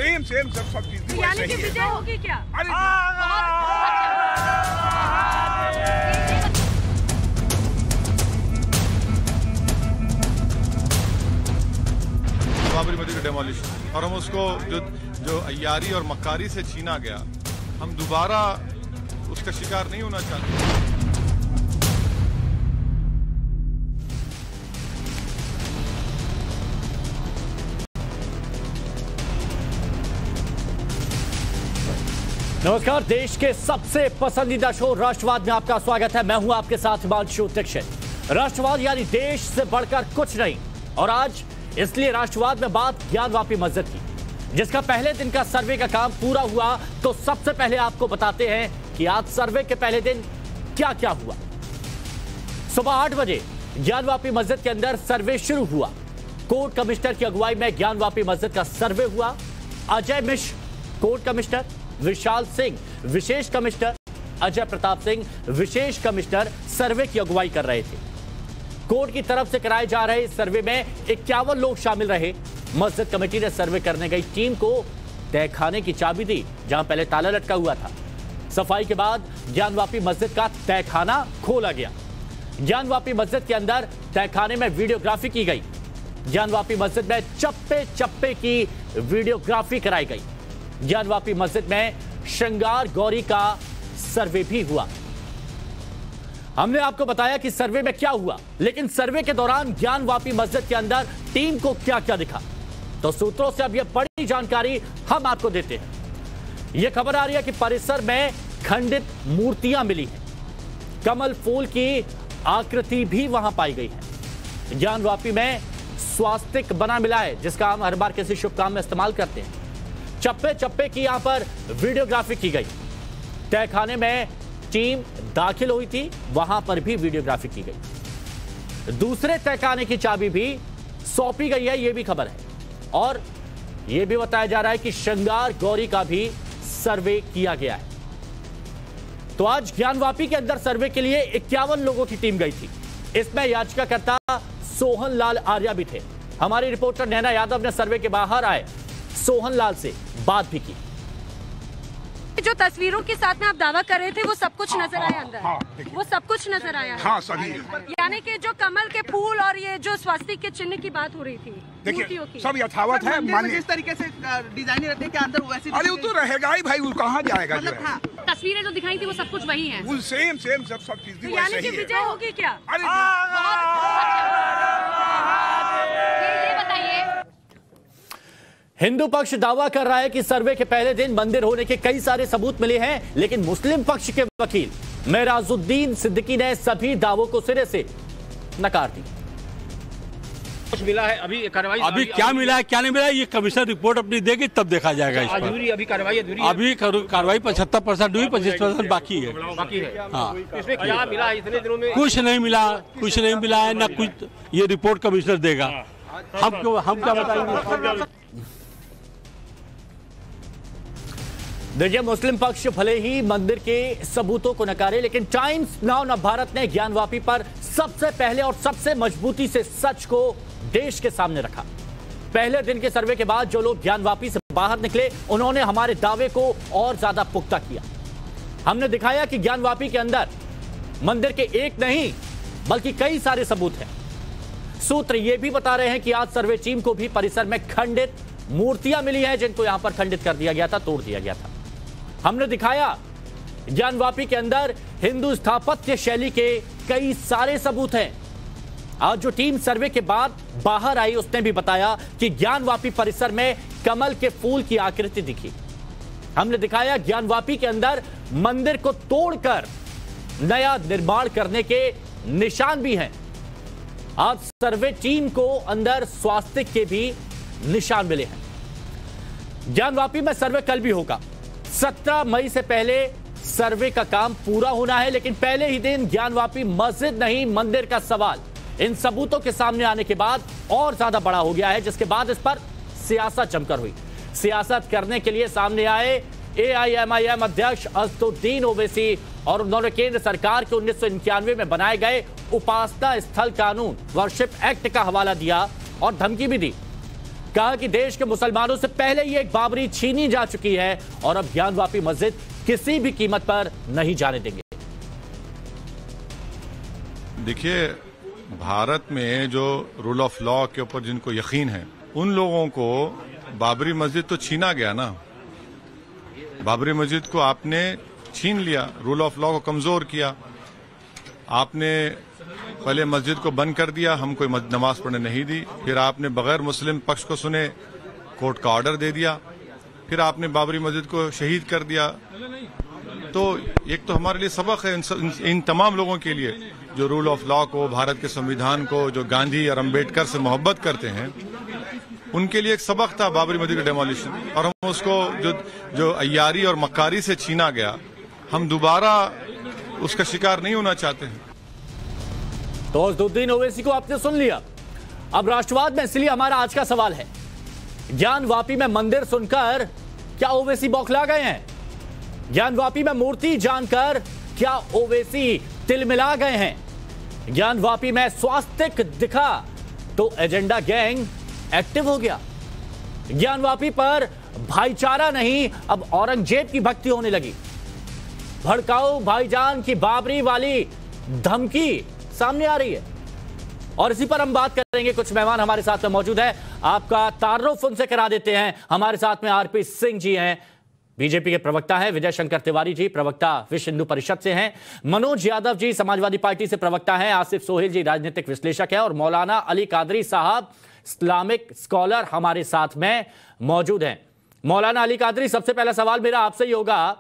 Same सब चीज यानी कि विजय होगी क्या? बाबरी मस्जिद का डेमोलिशन और हम उसको जो अय्यारी और मक्कारी से छीना गया, हम दोबारा उसका शिकार नहीं होना चाहते। नमस्कार, देश के सबसे पसंदीदा शो राष्ट्रवाद में आपका स्वागत है। मैं हूं आपके साथ हिमांशु दीक्षित। राष्ट्रवाद यानी देश से बढ़कर कुछ नहीं, और आज इसलिए राष्ट्रवाद में बात ज्ञानवापी मस्जिद की, जिसका पहले दिन का सर्वे का काम पूरा हुआ। तो सबसे पहले आपको बताते हैं कि आज सर्वे के पहले दिन क्या क्या हुआ। सुबह 8 बजे ज्ञानवापी मस्जिद के अंदर सर्वे शुरू हुआ। कोर्ट कमिश्नर की अगुवाई में ज्ञानवापी मस्जिद का सर्वे हुआ। अजय मिश्र कोर्ट कमिश्नर, विशाल सिंह विशेष कमिश्नर, अजय प्रताप सिंह विशेष कमिश्नर सर्वे की अगुवाई कर रहे थे। कोर्ट की तरफ से कराए जा रहे सर्वे में 51 लोग शामिल रहे। मस्जिद कमेटी ने सर्वे करने गई टीम को तहखाने की चाबी दी, जहां पहले ताला लटका हुआ था। सफाई के बाद ज्ञानवापी मस्जिद का तहखाना खोला गया। ज्ञानवापी मस्जिद के अंदर तहखाने में वीडियोग्राफी की गई। ज्ञानवापी मस्जिद में चप्पे चप्पे की वीडियोग्राफी कराई गई। ज्ञानवापी मस्जिद में श्रृंगार गौरी का सर्वे भी हुआ। हमने आपको बताया कि सर्वे में क्या हुआ, लेकिन सर्वे के दौरान ज्ञानवापी मस्जिद के अंदर टीम को क्या क्या दिखा, तो सूत्रों से अब यह बड़ी जानकारी हम आपको देते हैं। यह खबर आ रही है कि परिसर में खंडित मूर्तियां मिली हैं। कमल फूल की आकृति भी वहां पाई गई है। ज्ञानवापी में स्वास्तिक बना मिला है, जिसका हम हर बार किसी शुभ काम में इस्तेमाल करते हैं। चप्पे चप्पे की यहां पर वीडियोग्राफी की गई। तहखाने में टीम दाखिल हुई थी, वहां पर भी वीडियोग्राफी की गई। दूसरे तहखाने की चाबी भी सौंपी गई है, यह भी खबर है। और यह भी बताया जा रहा है कि श्रृंगार गौरी का भी सर्वे किया गया है। तो आज ज्ञानवापी के अंदर सर्वे के लिए 51 लोगों की टीम गई थी। इसमें याचिकाकर्ता सोहन लाल आर्या भी थे। हमारी रिपोर्टर नैना यादव ने सर्वे के बाहर आए सोहन लाल से बात भी की। जो तस्वीरों के साथ में आप दावा कर रहे थे, वो सब कुछ नजर आया अंदर? वो सब कुछ नजर आया है? हाँ, सभी। यानी कि जो कमल के फूल और ये जो स्वास्तिक के चिन्ह की बात हो रही थी, देखिए सब यथावत है। जिस तरीके से डिजाइन रहते हैं, क्या अंदर वैसी? अरे वो तो रहेगा ही भाई, वो कहाँ जाएगा? जो है तस्वीरें जो दिखाई थी वो सब कुछ वही है। वो सेम सब चीज यानी कि विजय होगी क्या? अरे ये बताइए। हिंदू पक्ष दावा कर रहा है कि सर्वे के पहले दिन मंदिर होने के कई सारे सबूत मिले हैं, लेकिन मुस्लिम पक्ष के वकील मेराजुद्दीन सिद्दीकी ने सभी दावों को सिरे से नकार दी। कुछ मिला है अभी कार्रवाई? अभी क्या मिला है क्या नहीं मिला है, ये कमिश्नर रिपोर्ट अपनी देगी तब देखा जाएगा। इस पर अभी कार्रवाई अधूरी है। अभी कार्रवाई 75% हुई, 25% बाकी है। हाँ, इसमें क्या मिला है इतने दिनों में? कुछ नहीं मिला है ना कुछ। ये रिपोर्ट कमिश्नर देगा, हम क्या बताएंगे। देखिए, मुस्लिम पक्ष भले ही मंदिर के सबूतों को नकारे, लेकिन टाइम्स नाउ न भारत ने ज्ञानवापी पर सबसे पहले और सबसे मजबूती से सच को देश के सामने रखा। पहले दिन के सर्वे के बाद जो लोग ज्ञानवापी से बाहर निकले, उन्होंने हमारे दावे को और ज्यादा पुख्ता किया। हमने दिखाया कि ज्ञानवापी के अंदर मंदिर के एक नहीं बल्कि कई सारे सबूत हैं। सूत्र यह भी बता रहे हैं कि आज सर्वे टीम को भी परिसर में खंडित मूर्तियां मिली हैं, जिनको यहां पर खंडित कर दिया गया था, तोड़ दिया गया था। हमने दिखाया ज्ञानवापी के अंदर हिंदू स्थापत्य शैली के कई सारे सबूत हैं। आज जो टीम सर्वे के बाद बाहर आई, उसने भी बताया कि ज्ञानवापी परिसर में कमल के फूल की आकृति दिखी। हमने दिखाया ज्ञानवापी के अंदर मंदिर को तोड़कर नया निर्माण करने के निशान भी हैं। आज सर्वे टीम को अंदर स्वास्तिक के भी निशान मिले हैं। ज्ञानवापी में सर्वे कल भी होगा। 17 मई से पहले सर्वे का काम पूरा होना है, लेकिन पहले ही दिन ज्ञानवापी मस्जिद नहीं मंदिर का सवाल इन सबूतों के सामने आने के बाद और ज्यादा बड़ा हो गया है, जिसके बाद इस पर सियासत जमकर हुई। सियासत करने के लिए सामने आए एआईएमआईएम अध्यक्ष असदुद्दीन ओवैसी, और उन्होंने केंद्र सरकार के 1991 में बनाए गए उपासना स्थल कानून वर्शिप एक्ट का हवाला दिया और धमकी भी दी। कहा कि देश के मुसलमानों से पहले ही एक बाबरी छीनी जा चुकी है और अब ज्ञानवापी मस्जिद किसी भी कीमत पर नहीं जाने देंगे। देखिए, भारत में जो रूल ऑफ लॉ के ऊपर जिनको यकीन है, उन लोगों को बाबरी मस्जिद तो छीना गया ना। बाबरी मस्जिद को आपने छीन लिया, रूल ऑफ लॉ को कमजोर किया। आपने पहले मस्जिद को बंद कर दिया, हमको नमाज पढ़ने नहीं दी। फिर आपने बगैर मुस्लिम पक्ष को सुने कोर्ट का ऑर्डर दे दिया। फिर आपने बाबरी मस्जिद को शहीद कर दिया। तो एक तो हमारे लिए सबक है इन तमाम लोगों के लिए जो रूल ऑफ लॉ को, भारत के संविधान को, जो गांधी और अंबेडकर से मोहब्बत करते हैं, उनके लिए एक सबक था बाबरी मस्जिद का डेमोलिशन। और हम उसको जो अय्यारी और मक्कारी से छीना गया, हम दोबारा उसका शिकार नहीं होना चाहते हैं। तो अज़दुद्दीन ओवैसी को आपने सुन लिया। अब राष्ट्रवाद में इसलिए हमारा आज का सवाल है, ज्ञानवापी में मंदिर सुनकर क्या ओवैसी बौखला गए हैं? ज्ञानवापी में मूर्ति जानकर क्या ओवैसी तिलमिला गए हैं? ज्ञानवापी में स्वास्तिक दिखा तो एजेंडा गैंग एक्टिव हो गया। ज्ञानवापी पर भाईचारा नहीं, अब औरंगजेब की भक्ति होने लगी। भड़काऊ भाईजान की बाबरी वाली धमकी सामने आ रही है और इसी पर हम बात करेंगे। कुछ मेहमान हमारे साथ में मौजूद है, आपका तारुफ उनसे करा देते हैं। हमारे साथ में आरपी सिंह जी हैं, बीजेपी के प्रवक्ता हैं। विजय शंकर तिवारी जी प्रवक्ता विश्व हिंदू परिषद से हैं। मनोज यादव जी समाजवादी पार्टी से प्रवक्ता हैं। आसिफ सोहेल जी राजनीतिक विश्लेषक हैं और मौलाना अली कादरी साहब इस्लामिक स्कॉलर हमारे साथ में मौजूद हैं। मौलाना अली कादरी, सबसे पहला सवाल मेरा आपसे ही होगा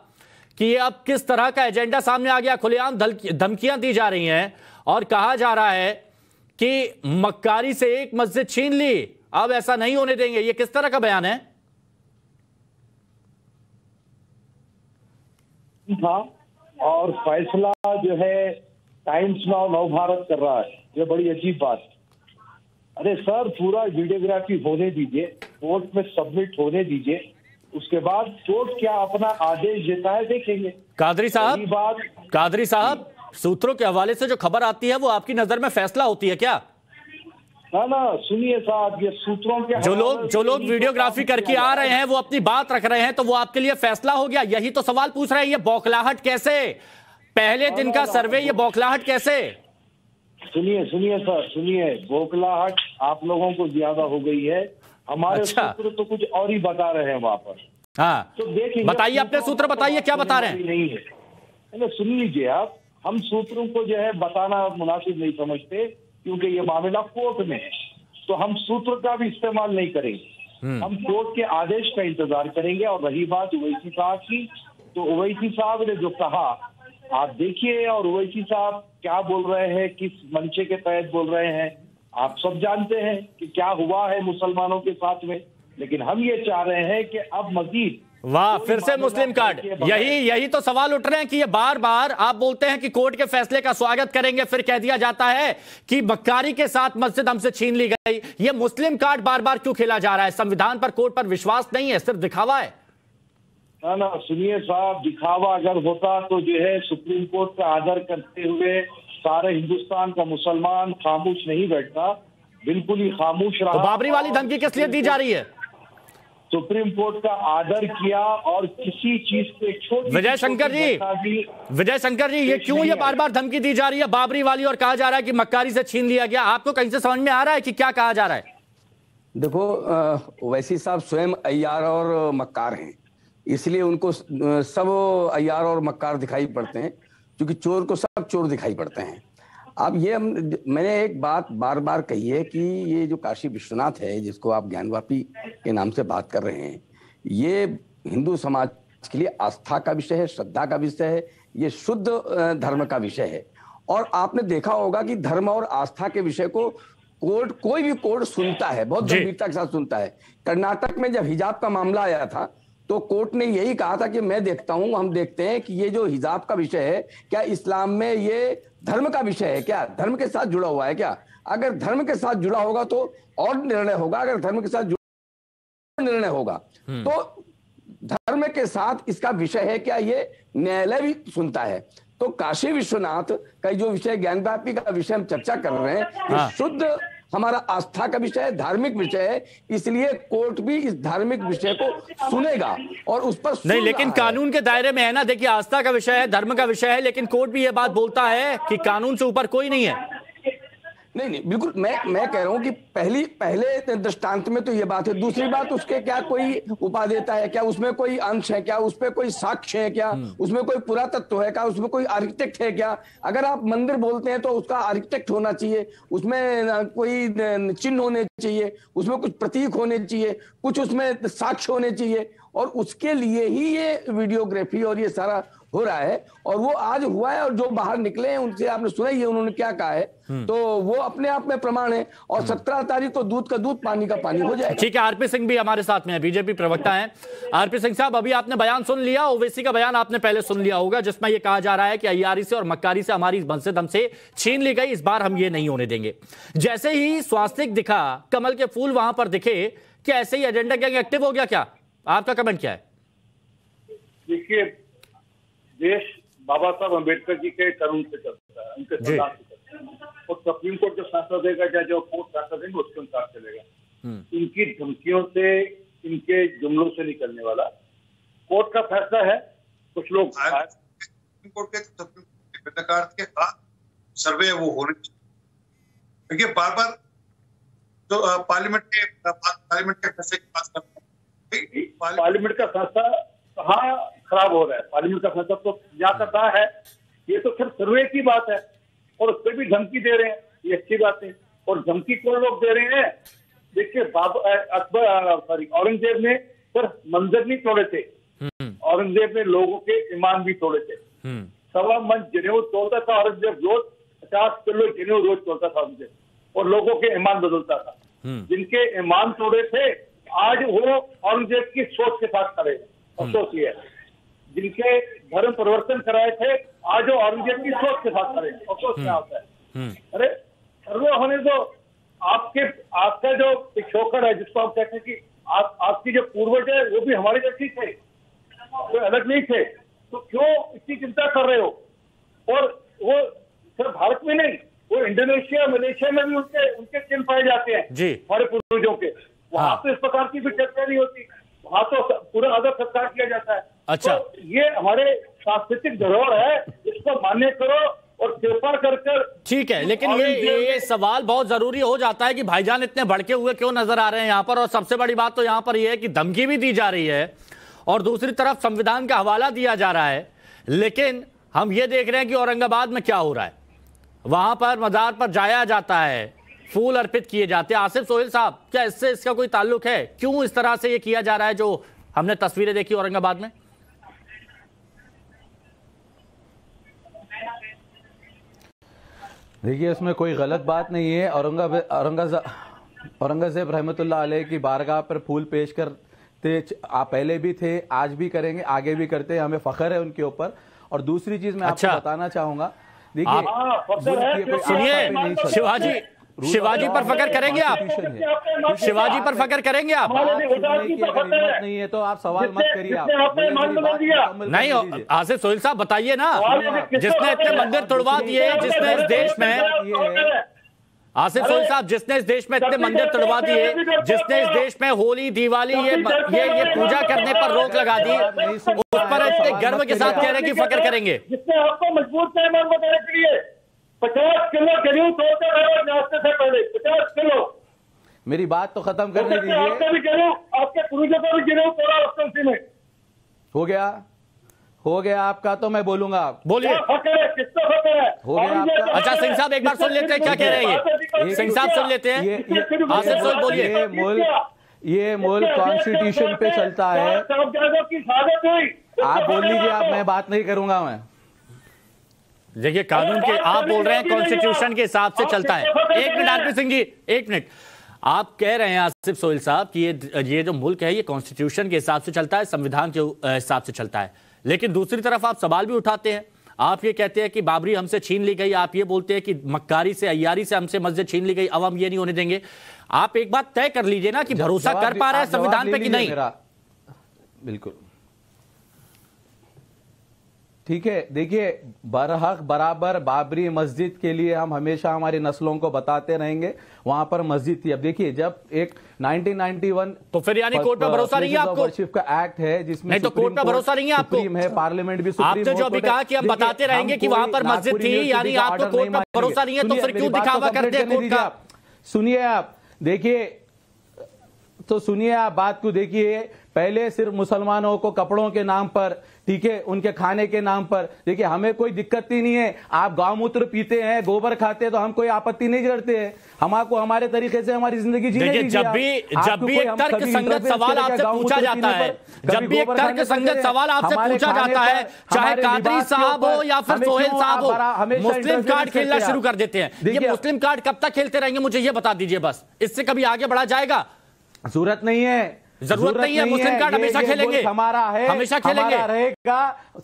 कि ये अब किस तरह का एजेंडा सामने आ गया? खुलेआम धमकियां दी जा रही हैं और कहा जा रहा है कि मक्कारी से एक मस्जिद छीन ली, अब ऐसा नहीं होने देंगे। ये किस तरह का बयान है? था और फैसला जो है टाइम्स नाउ नव भारत कर रहा है। ये बड़ी अजीब बात। अरे सर, पूरा वीडियोग्राफी होने दीजिए, कोर्ट में सबमिट होने दीजिए, उसके बाद कोर्ट क्या अपना आदेश देता है देखेंगे। कादरी साहब, सूत्रों के हवाले से जो खबर आती है वो आपकी नजर में फैसला होती है क्या? ना, सुनिए साहब, ये सूत्रों के जो लोग वीडियोग्राफी करके आ रहे हैं वो अपनी बात रख रहे हैं, तो वो आपके लिए फैसला हो गया? यही तो सवाल पूछ रहे हैं। ये बौखलाहट कैसे? पहले दिन का सर्वे, ये बौखलाहट कैसे? सुनिए सर, सुनिए, बौखलाहट आप लोगों को ज्यादा हो गई है। हमारे सूत्र तो कुछ और ही बता रहे हैं वहां पर। हाँ, तो देखिए, बताइए अपने सूत्र, बताइए क्या बता रहे हैं। नहीं है, सुन लीजिए आप। हम सूत्रों को जो है बताना मुनासिब नहीं समझते, क्योंकि ये मामला कोर्ट में है, तो हम सूत्र का भी इस्तेमाल नहीं करेंगे। हम कोर्ट के आदेश का इंतजार करेंगे। और रही बात ओवैसी साहब की, तो ओवैसी साहब ने जो कहा आप देखिए, और ओवैसी साहब क्या बोल रहे हैं, किस मंशे के तहत बोल रहे हैं, आप सब जानते हैं कि क्या हुआ है मुसलमानों के साथ में। लेकिन हम ये चाह रहे हैं कि अब मजीद, वाह, फिर से मुस्लिम कार्ड। यही तो सवाल उठ रहे हैं कि ये बार बार आप बोलते हैं कि कोर्ट के फैसले का स्वागत करेंगे, फिर कह दिया जाता है कि मक्कारी के साथ मस्जिद हमसे छीन ली गई। ये मुस्लिम कार्ड बार बार क्यों खेला जा रहा है? संविधान पर, कोर्ट पर विश्वास नहीं है, सिर्फ दिखावा है। ना, सुनिए साहब, दिखावा अगर होता तो जो है सुप्रीम कोर्ट का आदर करते हुए सारे हिंदुस्तान का मुसलमान खामोश नहीं बैठता, बिल्कुल ही खामोश रहा। तो बाबरी वाली धमकी किस लिए दी जा रही है? सुप्रीम कोर्ट का आदर किया और किसी चीज पे छोटी। विजय शंकर जी, ये क्यों ये बार बार धमकी दी जा रही है बाबरी वाली, और कहा जा रहा है कि मक्कारी से छीन लिया गया? आपको कहीं से समझ में आ रहा है कि क्या कहा जा रहा है? देखो, ओवैसी साहब स्वयं अय्यार और मक्कार हैं, इसलिए उनको सब अय्यार और मक्कार दिखाई पड़ते हैं, क्योंकि चोर को सब चोर दिखाई पड़ते हैं। अब ये मैंने एक बात बार बार कही है कि ये जो काशी विश्वनाथ है, जिसको आप ज्ञानवापी के नाम से बात कर रहे हैं, ये हिंदू समाज के लिए आस्था का विषय है, श्रद्धा का विषय है, ये शुद्ध धर्म का विषय है। और आपने देखा होगा कि धर्म और आस्था के विषय को कोर्ट, कोई भी कोर्ट सुनता है, बहुत गंभीरता के साथ सुनता है। कर्नाटक में जब हिजाब का मामला आया था तो कोर्ट ने यही कहा था कि मैं देखता हूं, हम देखते हैं कि ये जो हिजाब का विषय है, क्या इस्लाम में ये धर्म का विषय है क्या, धर्म के साथ जुड़ा हुआ है क्या? अगर धर्म के साथ जुड़ा होगा तो और निर्णय होगा, अगर धर्म के साथ जुड़ा निर्णय होगा तो धर्म के साथ इसका विषय है क्या, ये न्यायालय भी सुनता है। तो काशी विश्वनाथ का जो विषय, ज्ञानवापी का विषय हम चर्चा कर रहे हैं, शुद्ध हमारा आस्था का विषय है, धार्मिक विषय है, इसलिए कोर्ट भी इस धार्मिक विषय को सुनेगा और उस पर नहीं, लेकिन कानून के दायरे में है ना। देखिए, आस्था का विषय है, धर्म का विषय है, लेकिन कोर्ट भी ये बात बोलता है कि कानून से ऊपर कोई नहीं है। नहीं, बिल्कुल मैं कह रहा हूं कि पहले दृष्टांत में तो ये बात है। दूसरी बात, उसके क्या कोई उपादेयता है क्या, उसमें कोई अंश है क्या, उसमें कोई साक्ष्य है क्या, उसमें कोई पुरातत्व है क्या, उसमें कोई आर्किटेक्ट है क्या। अगर आप मंदिर बोलते हैं तो उसका आर्किटेक्ट होना चाहिए, उसमें कोई चिन्ह होने चाहिए, उसमें कुछ प्रतीक होने चाहिए, कुछ उसमें साक्ष्य होने चाहिए, और उसके लिए ही ये वीडियोग्राफी और ये सारा हो रहा है। और वो आज हुआ है, और जो बाहर निकले हैं उनसे आपने सुना ही है उन्होंने क्या कहा है, तो वो अपने आप में प्रमाण है। और 17 तारीख को दूध का दूध पानी का पानी हो जाएगा। ठीक है, आरपी सिंह भी हमारे साथ में है, बीजेपी प्रवक्ता हैं। आरपी सिंह साहब, अभी आपने बयान सुन लिया, ओवैसी का बयान आपने पहले सुन लिया होगा, जिसमें यह कहा जा रहा है कि अय्यारी से और मक्कारी से हमारी मस्जिद हमसे छीन ली गई, इस बार हम ये नहीं होने देंगे। जैसे ही स्वास्तिक दिखा, कमल के फूल वहां पर दिखे, क्या ऐसे ही एजेंडा गैंग एक्टिव हो गया क्या? आपका कमेंट क्या है? देखिए, देश बाबा साहब अम्बेडकर जी के कानून से चलता है, उनके संविधान से चलता है, और सुप्रीम कोर्ट जो फैसला देगा या जो कोर्ट फैसला देंगे उसके अनुसार चलेगा। इनकी धमकियों से, इनके जुमलों से निकलने वाला कोर्ट का फैसला है। कुछ लोग सुप्रीम कोर्ट के सर्वे है वो होने चाहिए। देखिए, बार बार तो पार्लियामेंट के फैसले की बात करते हैं। पार्लियामेंट का फैसला कहाँ खराब हो रहा है? पार्लियामेंट का फैसला तो यहाँ का कहा है, ये तो सिर्फ सर्वे की बात है, और उस पर भी धमकी दे रहे हैं, ये अच्छी बात है। और धमकी कौन लोग दे रहे हैं? देखिए, औरंगजेब ने सिर्फ मंदिर नहीं तोड़े थे, औरंगजेब ने लोगों के ईमान भी तोड़े थे। 1.25 मन जनेऊ तोड़ता था औरंगजेब रोज, 50 किलो जनेऊ रोज तोड़ता था औरंगजेब, और लोगों के ईमान बदलता था। जिनके ईमान तोड़े थे, आज वो औरंगजेब की सोच के साथ खड़े हैं। अफसोस ये है, जिनके धर्म परिवर्तन कराए थे, आज वो औरंगजेब की सोच के साथ खड़े हैं। अफसोस क्या होता है? अरे सर्वे होने दो। आपका जो पिछोकड़ है, जिसको हम कहते हैं कि आपकी जो पूर्वज है वो भी हमारे जैसे थे, कोई अलग नहीं थे, तो क्यों इतनी चिंता कर रहे हो? और वो सिर्फ भारत में नहीं, वो इंडोनेशिया, मलेशिया में भी उनके चिन्ह पाए जाते हैं हमारे पूर्वजों के। वहां तो इस प्रकार की भी चर्चा नहीं होती, वहां तो पूरा आदर सत्कार किया जाता है। अच्छा, तो ये हमारे सांस्कृतिक धरोहर है, इसको मान्य करो और कृपा कर। ठीक है, लेकिन ये सवाल बहुत जरूरी हो जाता है कि भाईजान इतने भड़के हुए क्यों नजर आ रहे हैं यहाँ पर। और सबसे बड़ी बात तो यहाँ पर यह है कि धमकी भी दी जा रही है और दूसरी तरफ संविधान का हवाला दिया जा रहा है। लेकिन हम ये देख रहे हैं कि औरंगाबाद में क्या हो रहा है, वहां पर मजार पर जाया जाता है, फूल अर्पित किए जाते हैं। आसिफ सोहेल साहब, क्या इसका कोई ताल्लुक है? क्यों इस तरह से ये किया जा रहा है जो हमने तस्वीरें देखी औरंगाबाद में? देखिए, इसमें कोई गलत बात नहीं है। औरंगजेब रहमतुल्लाह अलैह की बारगाह पर फूल पेश करते आप पहले भी थे, आज भी करेंगे, आगे भी करते हैं, हमें फख्र है उनके ऊपर। और दूसरी चीज मैं आपको बताना चाहूंगा, देखिए, सुनिए, शिवाजी पर फख्र करेंगे आप? शिवाजी पर फख्र करेंगे आप? नहीं है तो आप सवाल मत करिए। आप नहीं, आसिफ सोहेल साहब बताइए ना, जिसने इतने मंदिर तोड़वा दिए, जिसने इस देश में, आसिफ सोहेल साहब, जिसने इस देश में इतने मंदिर तोड़वा दिए, जिसने इस देश में होली, दिवाली, ये पूजा करने पर रोक लगा दी, उस पर इतने गर्व के साथ कह रहे हैं कि फख्र करेंगे। जिसने आपको मजबूर पैमान बताने के लिए 50 किलो जनेऊ तोड़ते रहे नाश्ते से पहले, 50 किलो। मेरी बात तो खत्म करने दीजिए। आपके पूर्वजों का भी जनेऊ तोड़ा उसी में। हो गया आपका, तो मैं बोलूंगा। बोलिए, कितना फख्र है? हो गया आपका। अच्छा, सिंह साहब एक बार सुन लेते हैं क्या कह रहे हैं ये। सिंह साहब सुन लेते हैं। आसिफ सोहेल बोलिए। ये मुल्क कॉन्स्टिट्यूशन पे चलता है। आप बोल लीजिए, आप, मैं बात नहीं करूंगा। मैं देखिए, कानून के आप बोल रहे हैं कॉन्स्टिट्यूशन के हिसाब से चलता है। एक मिनट आरपी सिंह जी, एक मिनट। आप कह रहे हैं आसिफ सोहेल साहब कि ये जो मुल्क है ये कॉन्स्टिट्यूशन के हिसाब से चलता है, संविधान के हिसाब से चलता है। लेकिन दूसरी तरफ आप सवाल भी उठाते हैं, आप ये कहते हैं कि बाबरी हमसे छीन ली गई, आप ये बोलते हैं कि मक्कारी से, अय्यारी से हमसे मस्जिद छीन ली गई, अब हम ये नहीं होने देंगे। आप एक बात तय कर लीजिए ना कि भरोसा कर पा रहे हैं संविधान पे कि नहीं। बिल्कुल ठीक है, देखिए बरहक बराबर बाबरी मस्जिद के लिए हम हमेशा हमारी नस्लों को बताते रहेंगे, वहां पर मस्जिद थी। अब देखिए जब एक 1991 तो फिर यानी कोर्ट पर भरोसा नहीं है आपको? वर्शिप का एक्ट है जिसमें नहीं तो कोर्ट पर भरोसा नहीं है आपको? सुप्रीम है, पार्लियामेंट भी सुप्रीम। आपने जो अभी कहा कि हम बताते रहेंगे कि वहां पर मस्जिद थी, यानी आपको कोर्ट पर भरोसा नहीं है, तो फिर क्यों दिखावा करते हैं कोर्ट का? सुनिए आप, देखिए तो सुनिए आप बात को, देखिए पहले सिर्फ मुसलमानों को कपड़ों के नाम पर, ठीक है, उनके खाने के नाम पर, देखिए हमें कोई दिक्कत ही नहीं है। आप गौमूत्र पीते हैं, गोबर खाते हैं, तो हम कोई आपत्ति नहीं करते हैं। हमको हमारे तरीके से हमारी जिंदगी जीने दीजिए। जब भी एक तर्क संगत सवाल आपसे पूछा जाता है, जब भी एक तर्क संगत सवाल आपसे पूछा जाता है, चाहे कादरी साहब हो या फिर सोहेल साहब हो, मुस्लिम कार्ड खेलना शुरू कर देते हैं। ये मुस्लिम कार्ड कब तक खेलते रहेंगे, मुझे ये बता दीजिए बस। इससे कभी आगे बढ़ा जाएगा? जरूरत नहीं है, जरूरत नहीं है। मुस्लिम कार्ड हमेशा खेलेंगे, हमारा है, हमेशा खेलेंगे, रहेगा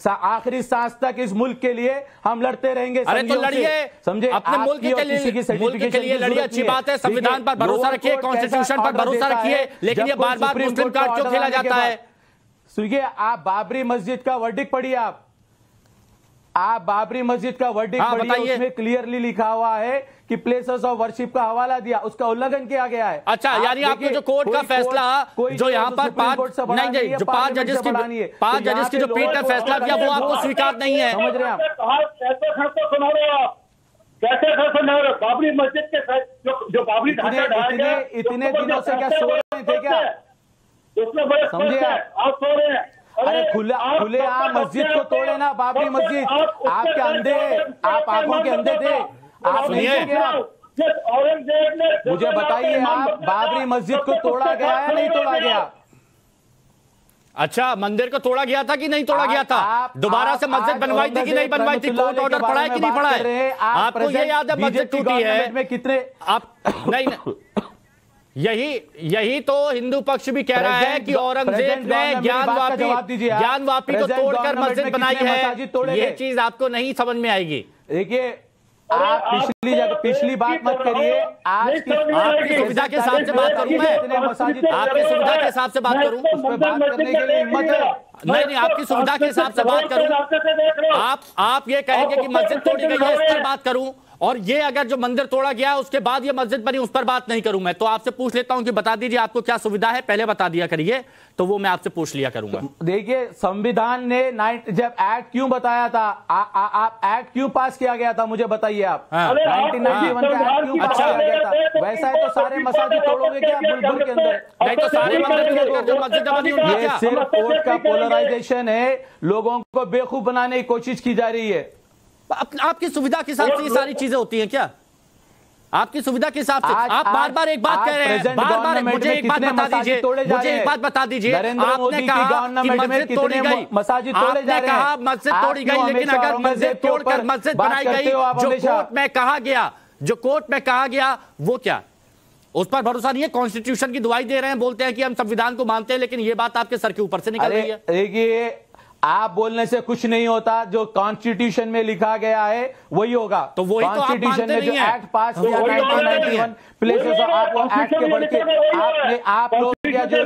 आखिरी सांस तक। इस मुल्क के लिए हम लड़ते रहेंगे। अरे तो लड़िए, समझे, अपने मुल्क के लिए लड़िए, अच्छी बात है। संविधान पर भरोसा रखिए, कॉन्स्टिट्यूशन पर भरोसा रखिए, लेकिन ये बार बार मुस्लिम कार्ड क्यों खेला जाता है? सुनिए, आप बाबरी मस्जिद का वर्डिक्ट पढ़िए। आप बाबरी मस्जिद का वर्डिक्ट पढ़िए, उसमें क्लियरली लिखा हुआ है कि प्लेसेस ऑफ वर्शिप का हवाला दिया, उसका उल्लंघन किया गया है। अच्छा, यानी आपको जो कोर्ट का फैसला, जो यहाँ पर जो 5 जजेस की जो पीठ ने फैसला दिया, वो आपको स्वीकार नहीं है? समझ रहे हैं आप? कैसे सुना रहे हो आप? कैसे बाबरी मस्जिद के जो बाबरी इतने दिनों से क्या सो रहे थे क्या? समझे आप सो रहे हैं? अरे खुले आम मस्जिद को तोड़े ना, बाबरी मस्जिद। आपके अंधे, आप आंखों के अंधे थे, आप नहीं थे। मुझे बताइए, आप बाबरी मस्जिद को तोड़ा गया या नहीं तोड़ा गया? अच्छा, मंदिर को तोड़ा गया था कि नहीं तोड़ा गया था? दोबारा से मस्जिद बनवाई थी कि नहीं बनवाई थी? कोर्ट ऑर्डर पड़ा है कि नहीं पड़ा है? आपको ये याद है मस्जिद टूटी है? कितने आप नहीं, यही तो हिंदू पक्ष भी कह रहा है कि औरंगजेब ने ज्ञानवापी को तोड़कर मस्जिद बनाई है। ये चीज आपको नहीं समझ में आएगी। देखिए, आप पिछली बात मत करिए। आपकी सुविधा के हिसाब से बात करूं मैं? आपकी सुविधा के हिसाब से बात करूं? उस पर बात करने के लिए हिम्मत है? नहीं, आपकी सुविधा के हिसाब से बात करूं? आप ये कहेंगे कि मस्जिद तोड़ी गई है, इस पर बात करूं? और ये अगर जो मंदिर तोड़ा गया उसके बाद ये मस्जिद बनी, उस पर बात नहीं करूं मैं। तो आपसे पूछ लेता हूं कि बता दीजिए आपको क्या सुविधा है, पहले बता दिया करिए, तो वो मैं आपसे पूछ लिया करूंगा। देखिए, संविधान ने जब एक्ट क्यों बताया था, आप एक्ट क्यों पास किया गया था, मुझे बताइए आप। 1991 का एक्ट क्यों पास किया गया था? वैसा है तो सारे मस्जिद तोड़ोगे क्या बुलबुल के अंदर? नहीं तो सारे मस्जिद बनी, ये सिर्फ कोर्ट का पोलराइजेशन है, लोगों को बेवकूफ बनाने की कोशिश की जा रही है। आपकी सुविधा के हिसाब से ये सारी चीजें होती हैं क्या? आपकी सुविधा के हिसाब से आप बार बार एक बात कह रहे हैं, बार बार। मुझे एक बात बता दीजिए, मुझे एक बात बता दीजिए। आपने कहा कि मस्जिद तोड़ी गई, आपने कहा मस्जिद तोड़ी गई, लेकिन अगर मस्जिद तोड़कर मस्जिद बनाई गई, जो कोर्ट में कहा गया, वो क्या? उस पर भरोसा नहीं है? कॉन्स्टिट्यूशन की दुहाई दे रहे हैं, बोलते हैं कि हम संविधान को मानते हैं, लेकिन ये बात आपके सर के ऊपर से निकल रही है। देखिए, आप बोलने से कुछ नहीं होता, जो कॉन्स्टिट्यूशन में लिखा गया है वही होगा। तो वही तो आप मानते नहीं है। एक्ट पास किया 1991 प्लेसेस, आप वो एक्ट के बढ़ के आप लोग क्या जो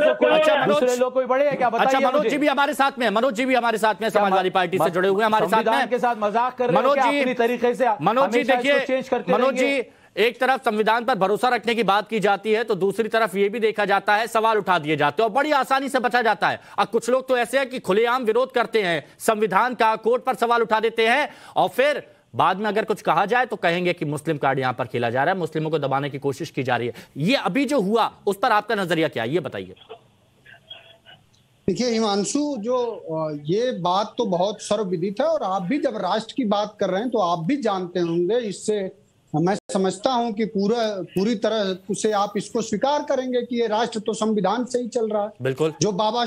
दूसरे लोग कोई बड़े हैं क्या? बताइए। अच्छा, मनोज जी भी हमारे साथ में, समाजवादी पार्टी से जुड़े हुए हमारे साथ में, के साथ मजाक कर रहे हैं अपनी तरीके से। मनोज जी देखिए, मनोज जी, एक तरफ संविधान पर भरोसा रखने की बात की जाती है, तो दूसरी तरफ यह भी देखा जाता है, सवाल उठा दिए जाते हैं और बड़ी आसानी से बचा जाता है। अब कुछ लोग तो ऐसे हैं कि खुलेआम विरोध करते हैं संविधान का, कोर्ट पर सवाल उठा देते हैं, और फिर बाद में अगर कुछ कहा जाए तो कहेंगे कि मुस्लिम कार्ड यहां पर खेला जा रहा है, मुस्लिमों को दबाने की कोशिश की जा रही है। ये अभी जो हुआ, उस पर आपका नजरिया क्या है, ये बताइए। देखिए हिमांशु, जो ये बात तो बहुत सर्वविदित है, और आप भी जब राष्ट्र की बात कर रहे हैं तो आप भी जानते होंगे, इससे मैं समझता हूं कि पूरी तरह से आप इसको स्वीकार करेंगे कि ये राष्ट्र तो संविधान से ही चल रहा है। बिल्कुल, जो बाबा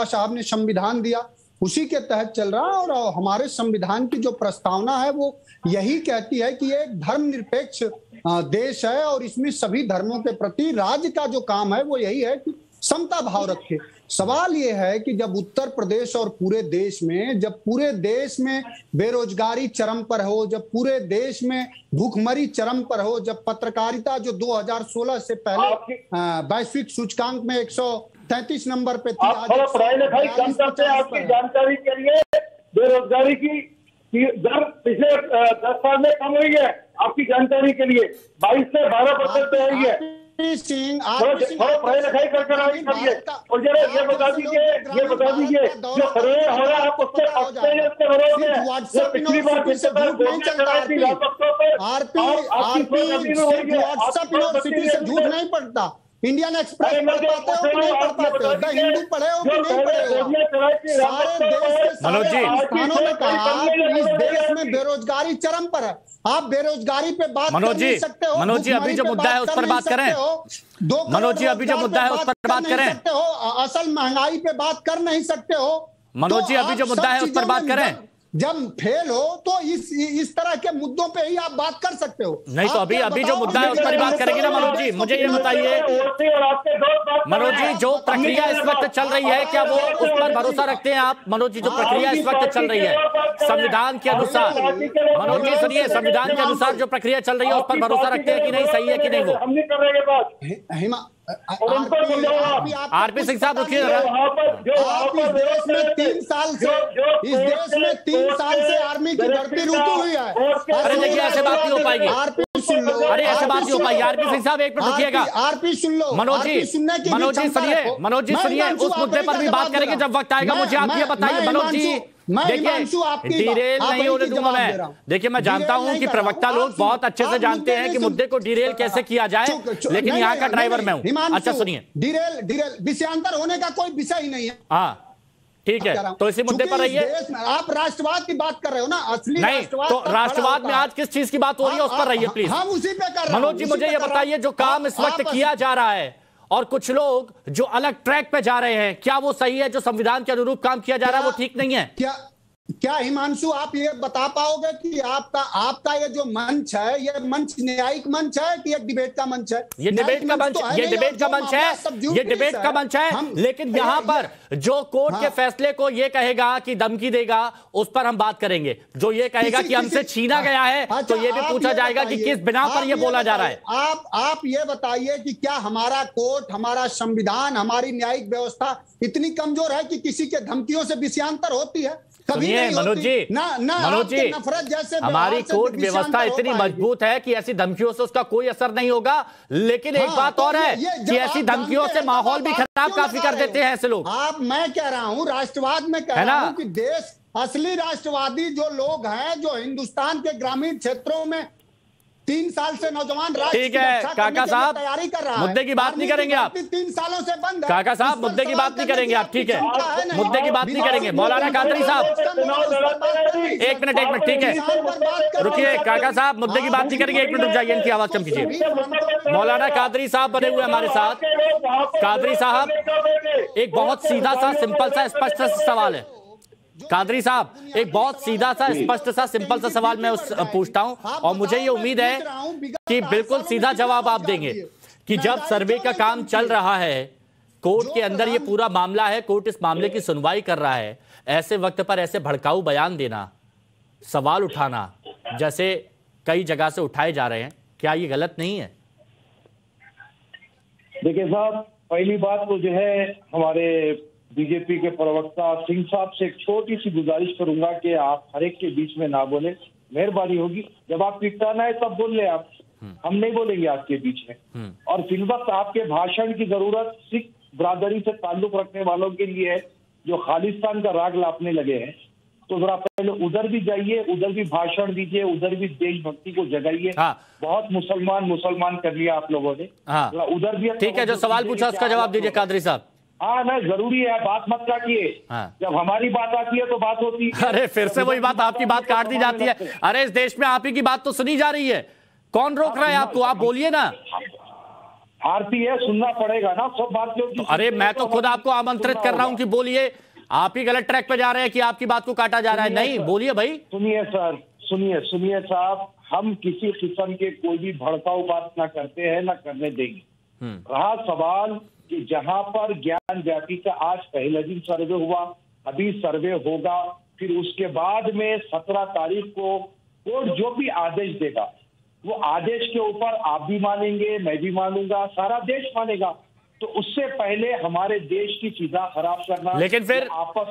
साहब ने संविधान दिया उसी के तहत चल रहा है। और हमारे संविधान की जो प्रस्तावना है वो यही कहती है कि ये एक धर्मनिरपेक्ष देश है, और इसमें सभी धर्मों के प्रति राज्य का जो काम है वो यही है कि समता भाव रखे। सवाल ये है कि जब उत्तर प्रदेश और पूरे देश में बेरोजगारी चरम पर हो, जब पूरे देश में भूखमरी चरम पर हो, जब पत्रकारिता जो 2016 से पहले वैश्विक सूचकांक में 133 नंबर पे थी, पढ़ाई लिखाई कम करते हैं। आपकी जानकारी के लिए बेरोजगारी की दर पिछले 10 साल में कम हुई है। आपकी जानकारी के लिए 22 से 12% पे आई है। पढ़ाई लिखाई करके करिए। और जरा ये बता दीजिए जो सर्वे हो रहा है आप उससे उसके विरोध में पिछली बार व्हाट्सएप यूनिवर्सिटी से झूठ नहीं पड़ता। इंडियन एक्सप्रेस पढ़ पाते हो कि नहीं पढ़ पाते हो? द हिंदू पढ़े हो कि नहीं पढ़े हो? सारे देश के सारे स्थानों में कहा इस देश में बेरोजगारी चरम पर है। आप बेरोजगारी पे बात कर नहीं सकते हो। मनोज जी अभी जो मुद्दा है उस पर बात करें। मनोज जी अभी जो मुद्दा है उस पर बात करें। असल महंगाई पे बात कर नहीं सकते हो। मनोज जी अभी जो मुद्दा है उस पर बात करें। जब फेल हो तो इस तरह के मुद्दों पे ही आप बात कर सकते हो। नहीं तो अभी जो मुद्दा है उस पर बात करेंगे ना मनोज जी। मुझे ये बताइए मनोज जी जो प्रक्रिया इस वक्त चल रही है क्या वो उस पर भरोसा रखते हैं आप? मनोज जी जो प्रक्रिया इस वक्त चल रही है संविधान के अनुसार, मनोज जी सुनिए, संविधान के अनुसार जो प्रक्रिया चल रही है उस पर भरोसा रखते हैं कि नहीं, सही है कि नहीं? वो आरपी सिंह साहब रुकिए। इस देश में 3 साल से आर्मी की भर्ती रुकी हुई है। अरे देखिए ऐसे बात नहीं हो पाएगी। अरे ऐसे बात नहीं हो पाएगी। आरपी सिंह साहब एक मिनट रुकिएगा। आरपी सुन लो। मनोज जी सुनिए, मनोज जी सुनिए, उस मुद्दे पर भी बात करेंगे जब वक्त आएगा। मुझे आप ये बताइए मनोज जी, देखिए डिरेल नहीं होने दूंगा मैं। देखिए मैं जानता हूं कि प्रवक्ता लोग बहुत अच्छे से जानते हैं कि मुद्दे को डिरेल कैसे किया जाए, लेकिन यहाँ का ड्राइवर मैं हूँ। अच्छा सुनिए, डिरेल विषयांतर होने का कोई विषय ही नहीं है। हाँ ठीक है, तो इसी मुद्दे पर रहिए। आप राष्ट्रवाद की बात कर रहे हो ना, असली नहीं तो राष्ट्रवाद में आज किस चीज की बात हो रही है उस पर रहिए प्लीज। हम उसी पे कर रहे हैं। मनोज जी मुझे ये बताइए जो काम इस वक्त किया जा रहा है और कुछ लोग जो अलग ट्रैक पे जा रहे हैं, क्या वो सही है? जो संविधान के अनुरूप काम किया जा रहा है वो ठीक नहीं है क्या हिमांशु आप ये बता पाओगे कि आपका ये जो मंच है, ये मंच न्यायिक मंच है कि एक डिबेट का मंच है? ये डिबेट का मंच, ये डिबेट का मंच है, ये डिबेट का मंच है। लेकिन यहाँ पर जो कोर्ट के फैसले को ये कहेगा कि धमकी देगा, उस पर हम बात करेंगे। जो ये कहेगा कि हमसे छीना गया है, तो ये भी पूछा जाएगा कि किस बिना पर ये बोला जा रहा है। आप ये बताइए कि क्या हमारा कोर्ट, हमारा संविधान, हमारी न्यायिक व्यवस्था इतनी कमजोर है कि किसी के धमकियों से विषयांतर होती है? सुनिए मनोज जी, मनोज जी, हमारी कोर्ट व्यवस्था इतनी मजबूत है कि ऐसी धमकियों से उसका कोई असर नहीं होगा। लेकिन एक बात और है कि ऐसी धमकियों से माहौल भी खराब काफी कर देते हैं ऐसे लोग। मैं कह रहा हूँ राष्ट्रवाद में कह रहा हूँ कि देश असली राष्ट्रवादी जो लोग हैं, जो हिंदुस्तान के ग्रामीण क्षेत्रों में 3 साल से नौजवान ठीक है काका साहब, तैयारी कर रहा है। मुद्दे की बात नहीं करेंगे आप। 3 सालों से बंद है काका साहब, मुद्दे की बात नहीं करेंगे आप, ठीक है मुद्दे की बात नहीं करेंगे। मौलाना कादरी साहब एक मिनट ठीक है रुकिए। काका साहब मुद्दे की बात नहीं करेंगे, 1 मिनट रुक जाइए, इनकी आवाज कम कीजिए। मौलाना कादरी साहब बने हुए हमारे साथ। कादरी साहब एक बहुत सीधा सा सिंपल सा स्पष्ट सा सवाल है। कादरी साहब एक बहुत सीधा सा स्पष्ट सा सिंपल सा सवाल मैं पूछता हूं और मुझे ये उम्मीद है कि बिल्कुल सीधा जवाब आप देंगे कि जब सर्वे का काम चल रहा है, कोर्ट के अंदर ये पूरा मामला है, कोर्ट इस मामले की सुनवाई कर रहा है, ऐसे वक्त पर ऐसे भड़काऊ बयान देना, सवाल उठाना जैसे कई जगह से उठाए जा रहे हैं, क्या ये गलत नहीं है? देखिए साहब, पहली बात तो जो है हमारे बीजेपी के प्रवक्ता सिंह साहब से एक छोटी सी गुजारिश करूंगा कि आप हर एक के बीच में ना बोले, मेहरबानी होगी। जब आप पिटाना है तब बोल ले आप, हम नहीं बोलेंगे आपके बीच में। और फिर वक्त आपके भाषण की जरूरत सिख बरादरी से ताल्लुक रखने वालों के लिए है जो खालिस्तान का राग लापने लगे हैं, तो जरा पहले उधर भी जाइए, उधर भी भाषण दीजिए, उधर भी देशभक्ति को जगाइए। बहुत मुसलमान कर लिया आप लोगों ने, उधर भी। ठीक है, जो सवाल पूछा उसका जवाब दीजिए कादरी साहब। हाँ नहीं, जरूरी है, बात मत काटिए। जब हमारी बात आती है तो बात होती है। अरे फिर से वही बात, आपकी बात काट दी जाती है। अरे इस देश में आप ही की बात तो सुनी जा रही है, कौन रोक रहा है आपको? आप बोलिए ना। आरती है, सुनना पड़ेगा ना सब बात। तो अरे मैं तो खुद आपको आमंत्रित कर रहा हूँ कि बोलिए। आप ही गलत ट्रैक पे जा रहे हैं कि आपकी बात को काटा जा रहा है। नहीं, बोलिए भाई। सुनिए सर, सुनिए साहब, हम किसी किस्म के कोई भी भड़काऊ बात ना करते हैं, ना करने देंगे। रहा सवाल कि जहां पर ज्ञान व्यापी का आज पहले दिन सर्वे हुआ, अभी सर्वे होगा, फिर उसके बाद में 17 तारीख को कोर्ट जो भी आदेश देगा, वो आदेश के ऊपर आप भी मानेंगे, मैं भी मानूंगा, सारा देश मानेगा। तो उससे पहले हमारे देश की फिजा खराब करना,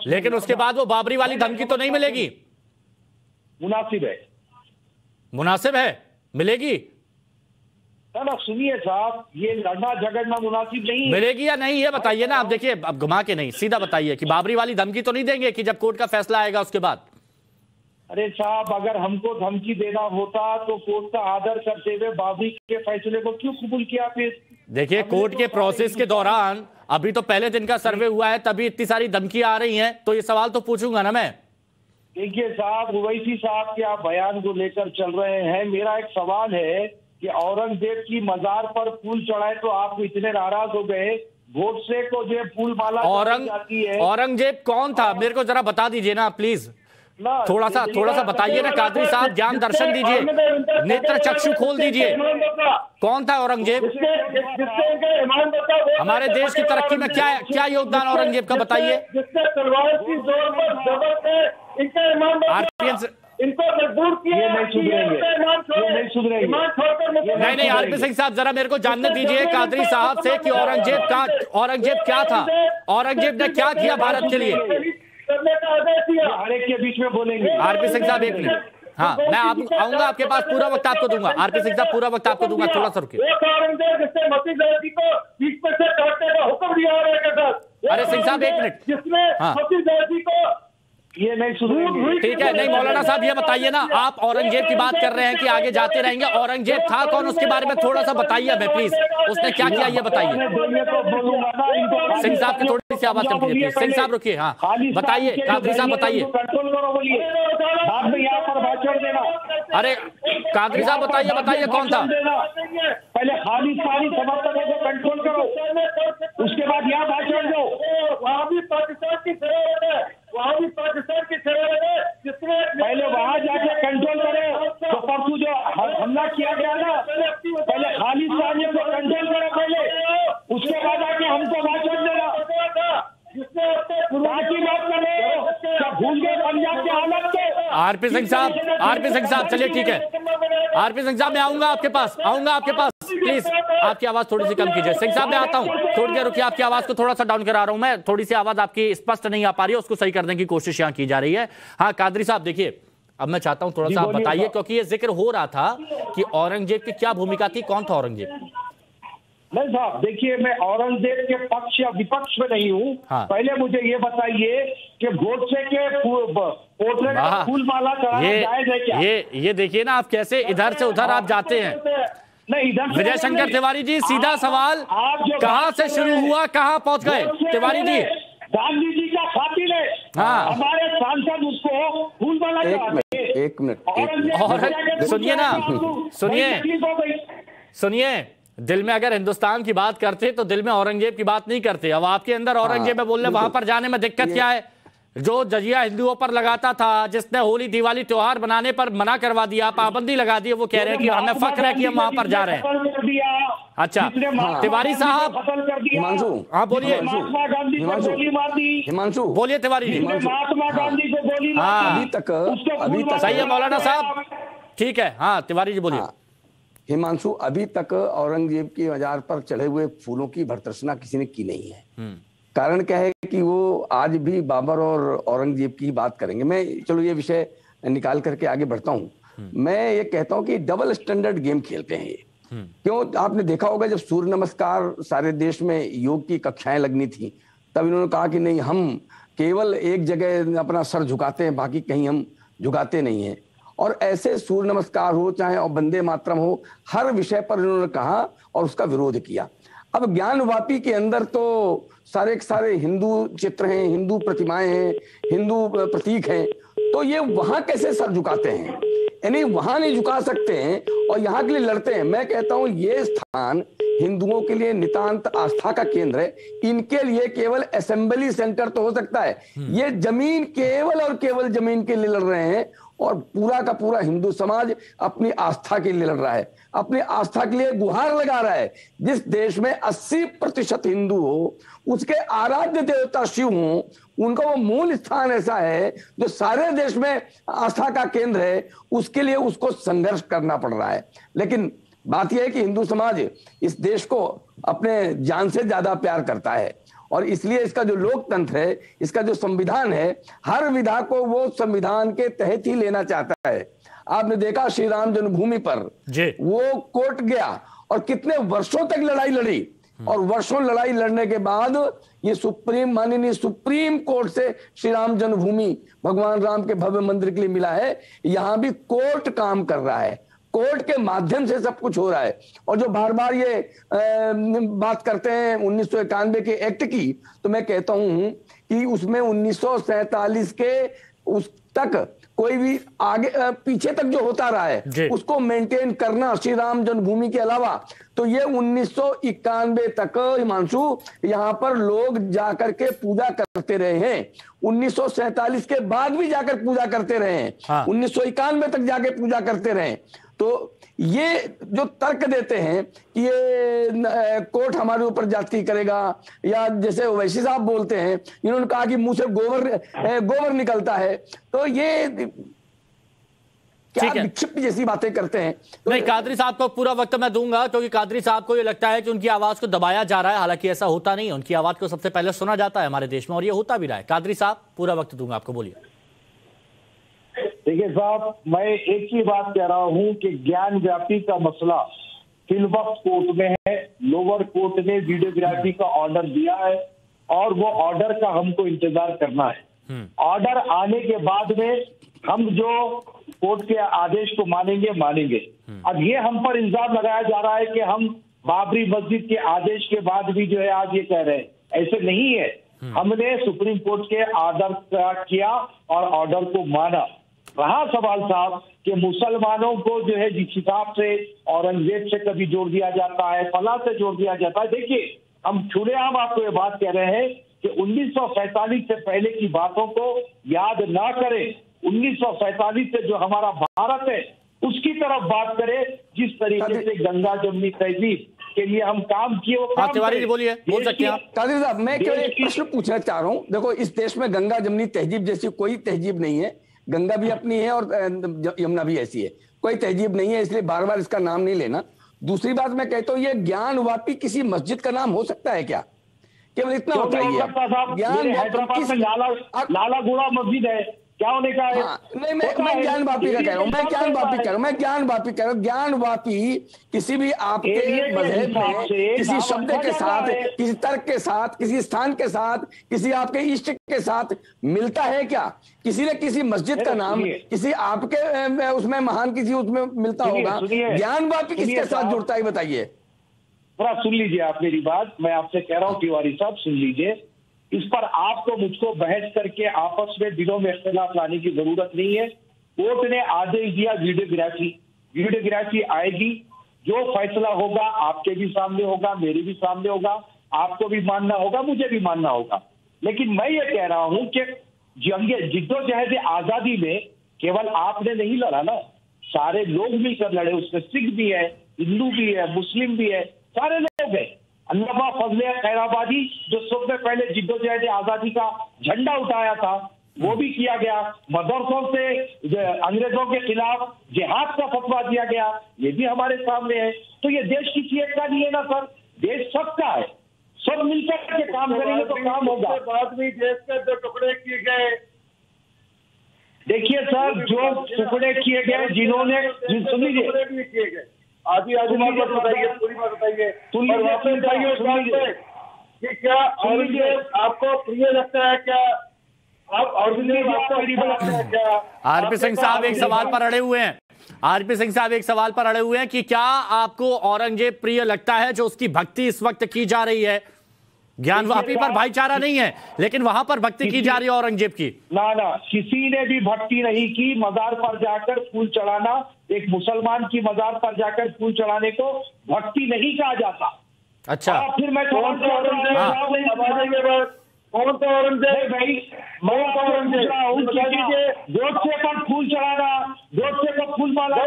लेकिन उसके बाद वो बाबरी वाली धमकी तो नहीं मिलेगी? मुनासिब है, मिलेगी ना? सुनिए साहब, ये लड़ना झगड़ना मुनासिब नहीं है। मिलेगी या नहीं ये बताइए ना आप। देखिए, अब घुमा के नहीं, सीधा बताइए कि बाबरी वाली धमकी तो नहीं देंगे कि जब कोर्ट का फैसला आएगा उसके बाद? अरे साहब, अगर हमको धमकी देना होता तो कोर्ट का आदर करते हुए बाबरी के फैसले को क्यों कबूल किया? फिर देखिए, कोर्ट के प्रोसेस के दौरान अभी तो पहले दिन का सर्वे हुआ है, तभी इतनी सारी धमकियां आ रही हैं, तो ये सवाल तो पूछूंगा ना मैं। देखिए साहब, ओवैसी साहब के आप बयान को लेकर चल रहे हैं। मेरा एक सवाल है कि औरंगजेब की मजार पर फूल चढ़ाए तो आप इतने नाराज हो गए, गोडसे को जो फूल माला जाती है। औरंगजेब कौन था, मेरे को जरा बता दीजिए ना प्लीज, थोड़ा सा बताइए ना कादरी साहब, ज्ञान दर्शन दीजिए, नेत्र चक्षु खोल दीजिए। कौन था औरंगजेब? हमारे देश की तरक्की में क्या योगदान औरंगजेब का बताइए। इनको मजबूर किया, ये नहीं सुधरेंगे। नहीं, आरपी सिंह साहब जरा मेरे को जानने दीजिए कादरी साहब से कि औरंगजेब क्या था, औरंगजेब ने क्या किया भारत के लिए? हर एक के बीच में बोलेंगे। आरपी सिंह साहब एक मिनट, हाँ मैं आऊंगा आपके पास, पूरा वक्त आपको दूंगा। आरपी सिंह साहब पूरा वक्त आपको दूंगा, थोड़ा सा रुकिए। अरे सिंह साहब एक मिनट, हाँ ये नहीं सुधरेंगे। ठीक है, नहीं मौलाना साहब ये बताइए ना, आप औरंगजेब की बात कर रहे हैं कि आगे जाते रहेंगे, औरंगजेब था कौन, उसके बारे में थोड़ा सा बताइए हमें प्लीज, उसने क्या किया ये बताइए। सिंह साहब की थोड़ी सी आवाज कम कीजिए, सिंह साहब रुकिए, हाँ बताइए, कादरी साहब बताइए। अरे कादरी साहब बताइए कौन था? पहले खालिस्तानी समर्थकों को कंट्रोल करो, उसके बाद यहाँ भाषण दो। वहाँ भी पाकिस्तान की जरूरत है, वहाँ भी पाकिस्तान की जरूरत है, जिसमें पहले वहाँ जाके कंट्रोल करो। तो परसों जो हमला किया गया ना, पहले खालिस्तानियों को कंट्रोल करो पहले, उसके बाद आके हमको भाषण देना। भूल गए पंजाब के हालत के। आरपी सिंह साहब चलिए ठीक है, आरपी सिंह साहब मैं आऊंगा आपके पास प्लीज आपकी आवाज थोड़ी सी कम कीजिए। सिंह साहब मैं आता हूं, थोड़ी देर रुकिए, आपकी आवाज को थोड़ा सा डाउन करा रहा हूं मैं, थोड़ी सी आवाज आपकी स्पष्ट नहीं आ पा रही है, उसको सही करने की कोशिश यहां की जा रही है। हाँ कादरी साहब देखिए, अब मैं चाहता हूं थोड़ा सा आप बताइए, क्योंकि ये जिक्र हो रहा था कि औरंगजेब की क्या भूमिका थी, कौन था औरंगजेब? नहीं साहब, देखिए मैं औरंगजेब के पक्ष या विपक्ष में नहीं हूँ। हाँ। पहले मुझे ये बताइए कि गोडसे के पोर्ट्रेट पर फूल माला चढ़ाना जायज है क्या? ये देखिए ना आप कैसे इधर से उधर आप जाते हैं। नहीं, इधर विजय शंकर तिवारी जी, सीधा सवाल, कहाँ से शुरू हुआ कहाँ पहुंच गए तिवारी जी? गांधी जी का खातिर है, हाँ हमारे सांसद उसको फूल माला चढ़ाते। एक मिनट सुनिए, दिल में अगर हिंदुस्तान की बात करते तो दिल में औरंगजेब की बात नहीं करते। अब आपके अंदर औरंगजेब में बोल रहे, वहां पर जाने में दिक्कत क्या है? जो जजिया हिंदुओं पर लगाता था, जिसने होली दिवाली त्योहार बनाने पर मना करवा दिया, पाबंदी लगा दी, वो कह रहे हैं कि हमें फख्र है कि हम वहां पर जा रहे हैं। अच्छा तिवारी साहब, हाँ बोलिए। हिमांशु बोलिए तिवारी जी। महात्मा गांधी को गोली अभी तक सही है मौलाना साहब, ठीक है, हाँ तिवारी जी बोलिए। हिमांशु, अभी तक औरंगजेब की मजार पर चढ़े हुए फूलों की भर्त्सना किसी ने की नहीं है। कारण क्या है कि वो आज भी बाबर और औरंगजेब की बात करेंगे। मैं चलो ये विषय निकाल करके आगे बढ़ता हूँ। मैं ये कहता हूँ कि डबल स्टैंडर्ड गेम खेलते हैं ये। क्यों? आपने देखा होगा जब सूर्य नमस्कार सारे देश में योग की कक्षाएं लगनी थी, तब इन्होंने कहा कि नहीं, हम केवल एक जगह अपना सर झुकाते हैं, बाकी कहीं हम झुकाते नहीं हैं। और ऐसे सूर्य नमस्कार हो चाहे और वंदे मातरम हो, हर विषय पर इन्होंने कहा और उसका विरोध किया। अब ज्ञानवापी के अंदर तो सारे के सारे हिंदू चित्र हैं, हिंदू प्रतिमाएं हैं, हिंदू प्रतीक हैं, तो ये वहां कैसे सर झुकाते हैं? यानी वहां नहीं झुका सकते हैं और यहाँ के लिए लड़ते हैं। मैं कहता हूं ये स्थान हिंदुओं के लिए नितांत आस्था का केंद्र है, इनके लिए केवल असेंबली सेंटर तो हो सकता है। ये जमीन केवल और केवल जमीन के लिए लड़ रहे हैं और पूरा का पूरा हिंदू समाज अपनी आस्था के लिए लड़ रहा है, अपनी आस्था के लिए गुहार लगा रहा है। जिस देश में 80% हिंदू हो, उसके आराध्य देवता शिव हो, उनका वो मूल स्थान ऐसा है जो सारे देश में आस्था का केंद्र है, उसके लिए उसको संघर्ष करना पड़ रहा है। लेकिन बात यह है कि हिंदू समाज इस देश को अपने जान से ज्यादा प्यार करता है और इसलिए इसका जो लोकतंत्र है, इसका जो संविधान है, हर विधा को वो संविधान के तहत ही लेना चाहता है। आपने देखा श्री राम जन्मभूमि पर वो कोर्ट गया और कितने वर्षों तक लड़ाई लड़ी और वर्षों लड़ाई लड़ने के बाद ये माननीय सुप्रीम कोर्ट से श्री राम जन्मभूमि भगवान राम के भव्य मंदिर के लिए मिला है। यहां भी कोर्ट काम कर रहा है, कोर्ट के माध्यम से सब कुछ हो रहा है। और जो बार बार ये बात करते हैं 1991 के एक्ट की, तो मैं कहता हूं कि उसमें 1947 के उस तक कोई भी आगे पीछे तक जो होता रहा है उसको मेंटेन करना श्री राम जन्मभूमि के अलावा, तो ये 1991 तक हिमांशु यहां पर लोग जाकर के पूजा करते रहे हैं। 1947 के बाद भी जाकर पूजा करते रहे हैं, 1991 तक जाके पूजा करते रहे। तो ये जो तर्क देते हैं कि ये कोर्ट हमारे ऊपर जाति करेगा, या जैसे ओवैसी साहब बोलते हैं, इन्होंने कहा कि मुंह से गोबर निकलता है, तो ये क्या विक्षिप्त जैसी बातें करते हैं। तो नहीं, कादरी साहब को पूरा वक्त मैं दूंगा क्योंकि कादरी साहब को ये लगता है कि उनकी आवाज को दबाया जा रहा है, हालांकि ऐसा होता नहीं है। उनकी आवाज को सबसे पहले सुना जाता है हमारे देश में और ये होता भी रहा है। कादरी साहब, पूरा वक्त दूंगा आपको, बोलिए। देखिए साहब, मैं एक ही बात कह रहा हूं कि ज्ञान व्यापी का मसला फिलवक्त कोर्ट में है। लोअर कोर्ट ने वीडियोग्राफी का ऑर्डर दिया है और वो ऑर्डर का हमको इंतजार करना है। ऑर्डर आने के बाद में हम जो कोर्ट के आदेश को मानेंगे। अब ये हम पर इल्जाम लगाया जा रहा है कि हम बाबरी मस्जिद के आदेश के बाद भी जो है आज ये कह रहे हैं, ऐसे नहीं है। हमने सुप्रीम कोर्ट के ऑर्डर किया और ऑर्डर को माना। रहा सवाल साहब कि मुसलमानों को जो है जिस हिसाब से औरंगजेब से कभी जोड़ दिया जाता है, फला से जोड़ दिया जाता है। देखिए, हम खुलेआम आपको ये बात कह रहे हैं कि 1947 से पहले की बातों को याद ना करें। 1947 से जो हमारा भारत है उसकी तरफ बात करें, जिस तरीके से गंगा जमुनी तहजीब के लिए हम काम किए। तिवारी जी बोलिए, बोल सकते हैं आप। कादिर साहब, मैं केवल एक प्रश्न पूछना चाह रहा हूँ। देखो, इस देश में गंगा जमुनी तहजीब जैसी कोई तहजीब नहीं है। गंगा भी अपनी है और यमुना भी ऐसी है, कोई तहजीब नहीं है, इसलिए बार बार इसका नाम नहीं लेना। दूसरी बात मैं कहता हूँ, ये ज्ञानवापी किसी मस्जिद का नाम हो सकता है क्या? केवल इतना बताइए। हैदराबाद में लाला गुड़ा मस्जिद है, क्या होने का है? नहीं, मैं ज्ञानवापी का कह रहा हूँ, मैं ज्ञानवापी कह रहा हूँ। ज्ञानवापी किसी भी आपके मजहब में किसी शब्द के साथ, किसी तर्क के साथ, किसी स्थान के साथ, किसी आपके इष्ट के साथ मिलता है क्या? किसी ने किसी मस्जिद का नाम किसी आपके उसमें महान किसी उसमें मिलता होगा, ज्ञानवापी किसके साथ जुड़ता है बताइए? थोड़ा सुन लीजिए आप मेरी बात, मैं आपसे कह रहा हूँ तिवारी साहब, सुन लीजिए। इस पर आपको मुझको बहस करके आपस में दिलों में इख्तिलाफ लाने की जरूरत नहीं है। कोर्ट ने आदेश दिया वीडियोग्राफी आएगी, जो फैसला होगा आपके भी सामने होगा, मेरे भी सामने होगा, आपको भी मानना होगा, मुझे भी मानना होगा। लेकिन मैं ये कह रहा हूं कि जिद्दोजहद आजादी में केवल आपने नहीं लड़ा ना, सारे लोग मिलकर लड़े। उसमें सिख भी है, हिंदू भी है, मुस्लिम भी है, सारे लोग हैं। अल्लामा फजले खैराबादी जो सबसे पहले जिद्दोजहद आजादी का झंडा उठाया था, वो भी किया गया। मदरसों से अंग्रेजों के खिलाफ जिहाद का फतवा दिया गया, ये भी हमारे सामने है। तो ये देश किसी एक का नहीं है ना सर, देश सबका है। सब मिलकर के काम करेंगे तो काम होगा। बाद में देश के जो टुकड़े किए गए, देखिए सर, जो टुकड़े किए गए, जिन्होंने सुन लीजिए, आधी बात बताइए, पूरी बात बताइए, कि क्या औरंगजेब आपको प्रिय लगता है? क्या आप औरंगजेब आपको प्रिय लगता है क्या? आरपी सिंह साहब एक सवाल पर अड़े हुए हैं। आरपी सिंह साहब एक सवाल पर अड़े हुए हैं कि क्या आपको औरंगजेब प्रिय लगता है, जो उसकी भक्ति इस वक्त की जा रही है? ज्ञानवापी पर भाईचारा नहीं है, लेकिन वहां पर भक्ति की जा रही है औरंगजेब की। ना, किसी ने भी भक्ति नहीं की। मजार पर जाकर फूल चढ़ाना, एक मुसलमान की मजार पर जाकर फूल चढ़ाने को भक्ति नहीं कहा जाता। अच्छा, फिर मैं कौन सा औरंगजेब भाई, गोडसे पर फूल चढ़ाना, गोडसे को फूल माला,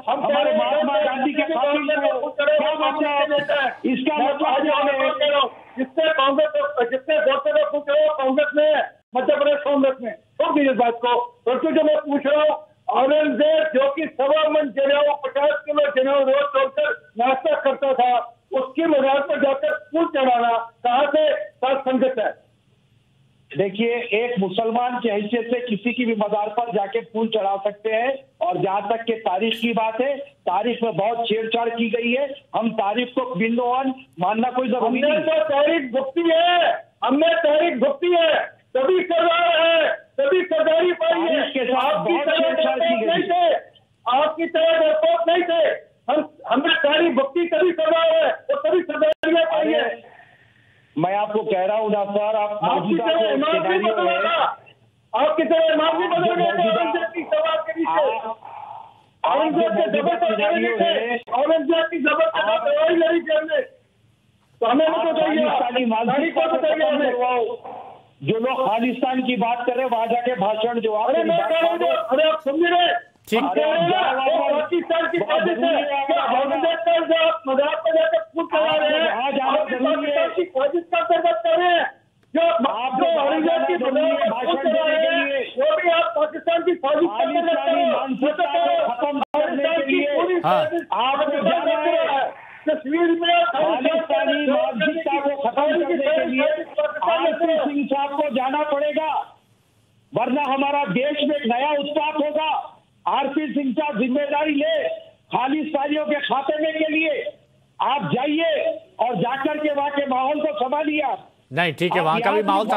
हमारे महात्मा गांधी के इसका मतलब जिससे कांग्रेस, जिससे गोडसे को कांग्रेस में, मध्य प्रदेश कांग्रेस में, छोड़ दीजिए बात को। तो जो मैं पूछ रहा हूँ, औरंगजेब जो कि 1.25 मन जनेऊ 50 किलो जनेऊ रोज तोड़कर नाश्ता करता था, उसकी मजार पर जाकर फूल चढ़ाना कहाँ से साथ संगत है? देखिए, एक मुसलमान की हैसियत से किसी की भी मजार पर जाके फूल चढ़ा सकते हैं। और जहां तक के तारीख की बात है, तारीख में बहुत छेड़छाड़ की गई है। हम तारीख को बिंदुवान मानना कोई जरूरी नहीं। हमने तो तारीख भुगती है, हमने तारीख भुगती है, तभी सरदार है, तभी सरदारी पाई है। आपकी तरह डरपोक नहीं थे, आपकी तरह डरपोक नहीं थे। हमने तारीख भुगती, तभी सरदार है और तभी सरदारियां पाई है। मैं आपको कह रहा हूँ ना सर, आप आपकी तरह इमाम नहीं बदलेगा, आपकी तरह इमाम नहीं बदलेगा। औरंगजेब की सवाल के नीचे, औरंगजेब के जबर पर लड़े, औरंगजेब की जबर के साथ लड़ाई लड़ी थी हमने, तो हमें नहीं बताइए हमें। जो लोग खालिस्तान की बात करें वहां जाके भाषण जो अरे आप समझ रहे पाकिस्तान की साजिश है, मजाक पर जाकर फूल चला रहे हैं, की साजिश का अंतर्गत कर रहे हैं। जो औरंगजेब की भाषण देने के लिए वो भी आप पाकिस्तान की साजिश खत्म करने के लिए आपने जाना है। तस्वीर में खालिस्तानी मानसिकता को खत्म करने के लिए आरपी सिंह साहब को जाना पड़ेगा, वरना हमारा देश में एक नया उत्पात होगा। आरपी सिंह साहब जिम्मेदारी ले खालिस्तानियों के खात्मे के लिए। आप जाइए और जाकर के वहां के माहौल को संभालिए। आप नहीं, ठीक है, वहां का भी माहौल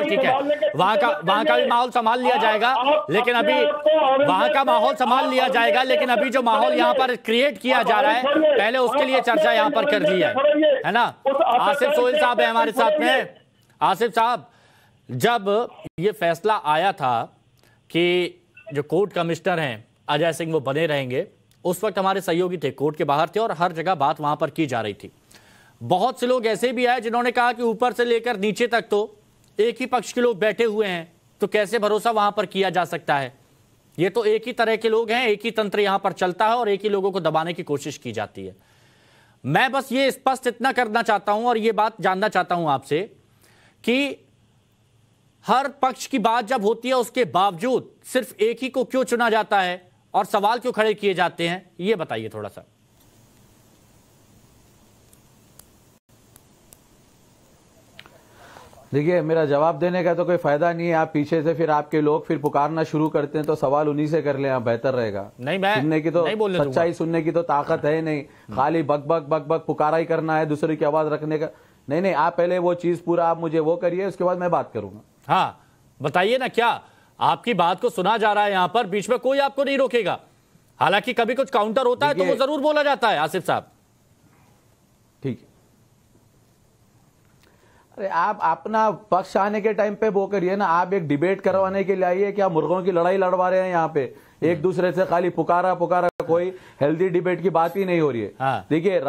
ठीक है, वहां का भी माहौल संभाल लिया जाएगा, लेकिन अभी वहां का माहौल संभाल लिया जाएगा, लेकिन अभी जो माहौल यहाँ पर क्रिएट किया जा रहा है, पहले उसके लिए चर्चा यहाँ पर कर ली है ना। आसिफ सोहेल साहब है हमारे साथ में। आसिफ साहब, जब ये फैसला आया था कि जो कोर्ट कमिश्नर हैं अजय सिंह वो बने रहेंगे, उस वक्त हमारे सहयोगी थे, कोर्ट के बाहर थे और हर जगह बात वहां पर की जा रही थी। बहुत से लोग ऐसे भी आए जिन्होंने कहा कि ऊपर से लेकर नीचे तक तो एक ही पक्ष के लोग बैठे हुए हैं, तो कैसे भरोसा वहां पर किया जा सकता है। ये तो एक ही तरह के लोग हैं, एक ही तंत्र यहां पर चलता है और एक ही लोगों को दबाने की कोशिश की जाती है। मैं बस ये स्पष्ट इतना करना चाहता हूं और ये बात जानना चाहता हूं आपसे कि हर पक्ष की बात जब होती है उसके बावजूद सिर्फ एक ही को क्यों चुना जाता है और सवाल क्यों खड़े किए जाते हैं, ये बताइए थोड़ा सा। देखिए, मेरा जवाब देने का तो कोई फायदा नहीं है। आप पीछे से फिर आपके लोग फिर पुकारना शुरू करते हैं, तो सवाल उन्हीं से कर लें, आप बेहतर रहेगा। नहीं, मैं सुनने की तो सच्चाई सुनने की तो ताकत है नहीं, खाली बक बक बक बक पुकारा ही करना है, दूसरे की आवाज रखने का नहीं। आप पहले वो चीज पूरा आप मुझे वो करिए, उसके बाद मैं बात करूंगा। हाँ, बताइए ना, क्या आपकी बात को सुना जा रहा है यहाँ पर, बीच में कोई आपको नहीं रोकेगा। हालांकि कभी कुछ काउंटर होता है तो वो जरूर बोला जाता है। आसिफ साहब, ठीक है, अरे आप अपना पक्ष आने के टाइम पे वो करिए ना। आप एक डिबेट करवाने के लिए आइए, क्या मुर्गों की लड़ाई लड़वा रहे हैं यहाँ पे एक दूसरे से, खाली पुकारा पुकारा, कोई हेल्दी डिबेट की बात ही नहीं हो रही है। हाँ। देखिए,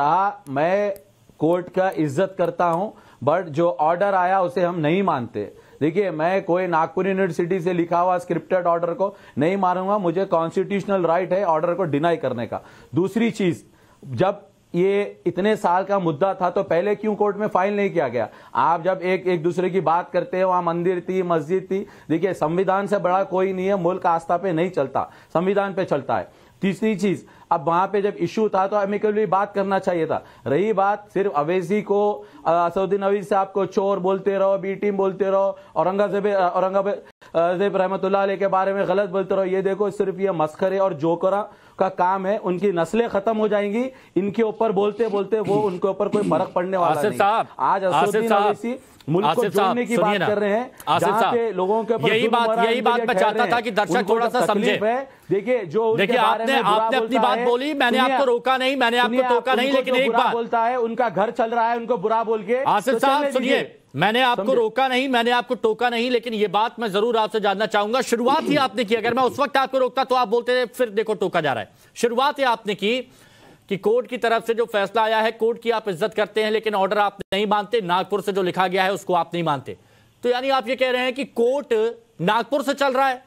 मैं कोर्ट का इज्जत करता हूं, बट जो ऑर्डर आया उसे हम नहीं मानते। देखिए, मैं कोई नागपुर यूनिवर्सिटी से लिखा हुआ स्क्रिप्टेड ऑर्डर को नहीं मानूंगा, मुझे कॉन्स्टिट्यूशनल राइट है ऑर्डर को डिनाई करने का। दूसरी चीज, जब ये इतने साल का मुद्दा था तो पहले क्यों कोर्ट में फाइल नहीं किया गया? आप जब एक दूसरे की बात करते हैं, वहां मंदिर थी, मस्जिद थी। देखिए, संविधान से बड़ा कोई नहीं है, मुल्क आस्था पे नहीं चलता, संविधान पे चलता है। तीसरी चीज, अब वहां पे जब इश्यू था तो अमिकली बात करना चाहिए था। रही बात सिर्फ अवैसी को, असदुद्दीन अवैसी साहब को चोर बोलते रहो, बी टीम बोलते रहो, औरंगजेब रहमतुल्लाह अलैह के बारे में गलत बोलते रहो, ये देखो सिर्फ ये मस्खरे और जोकरा का काम है। उनकी नस्लें खत्म हो जाएंगी इनके ऊपर बोलते बोलते, वो उनके ऊपर कोई फर्क पड़ने वाला नहीं। आज असदुद्दीन अवैसी मुल्क को जोड़ने की बात कर रहे हैं, जहां पे लोगों के ऊपर यही बात मैं चाहता था कि दर्शक थोड़ा सा समझे। देखिए, आपने अपनी बात बोली, मैंने आपको रोका नहीं, मैंने आपको टोका नहीं, लेकिन एक बात बोलता है, उनका घर चल रहा है, उनको बुरा बोल के। आसिफ साहब सुनिए, मैंने आपको रोका नहीं, मैंने आपको टोका नहीं, लेकिन ये बात मैं जरूर आपसे जानना चाहूंगा। शुरुआत ही आपने की, अगर मैं उस वक्त आपको रोकता तो आप बोलते फिर देखो टोका जा रहा है। शुरुआत ही आपने की कि कोर्ट की तरफ से जो फैसला आया है, कोर्ट की आप इज्जत करते हैं, लेकिन ऑर्डर आप नहीं मानते, नागपुर से जो लिखा गया है उसको आप नहीं मानते। तो यानी आप ये कह रहे हैं कि कोर्ट नागपुर से चल रहा है।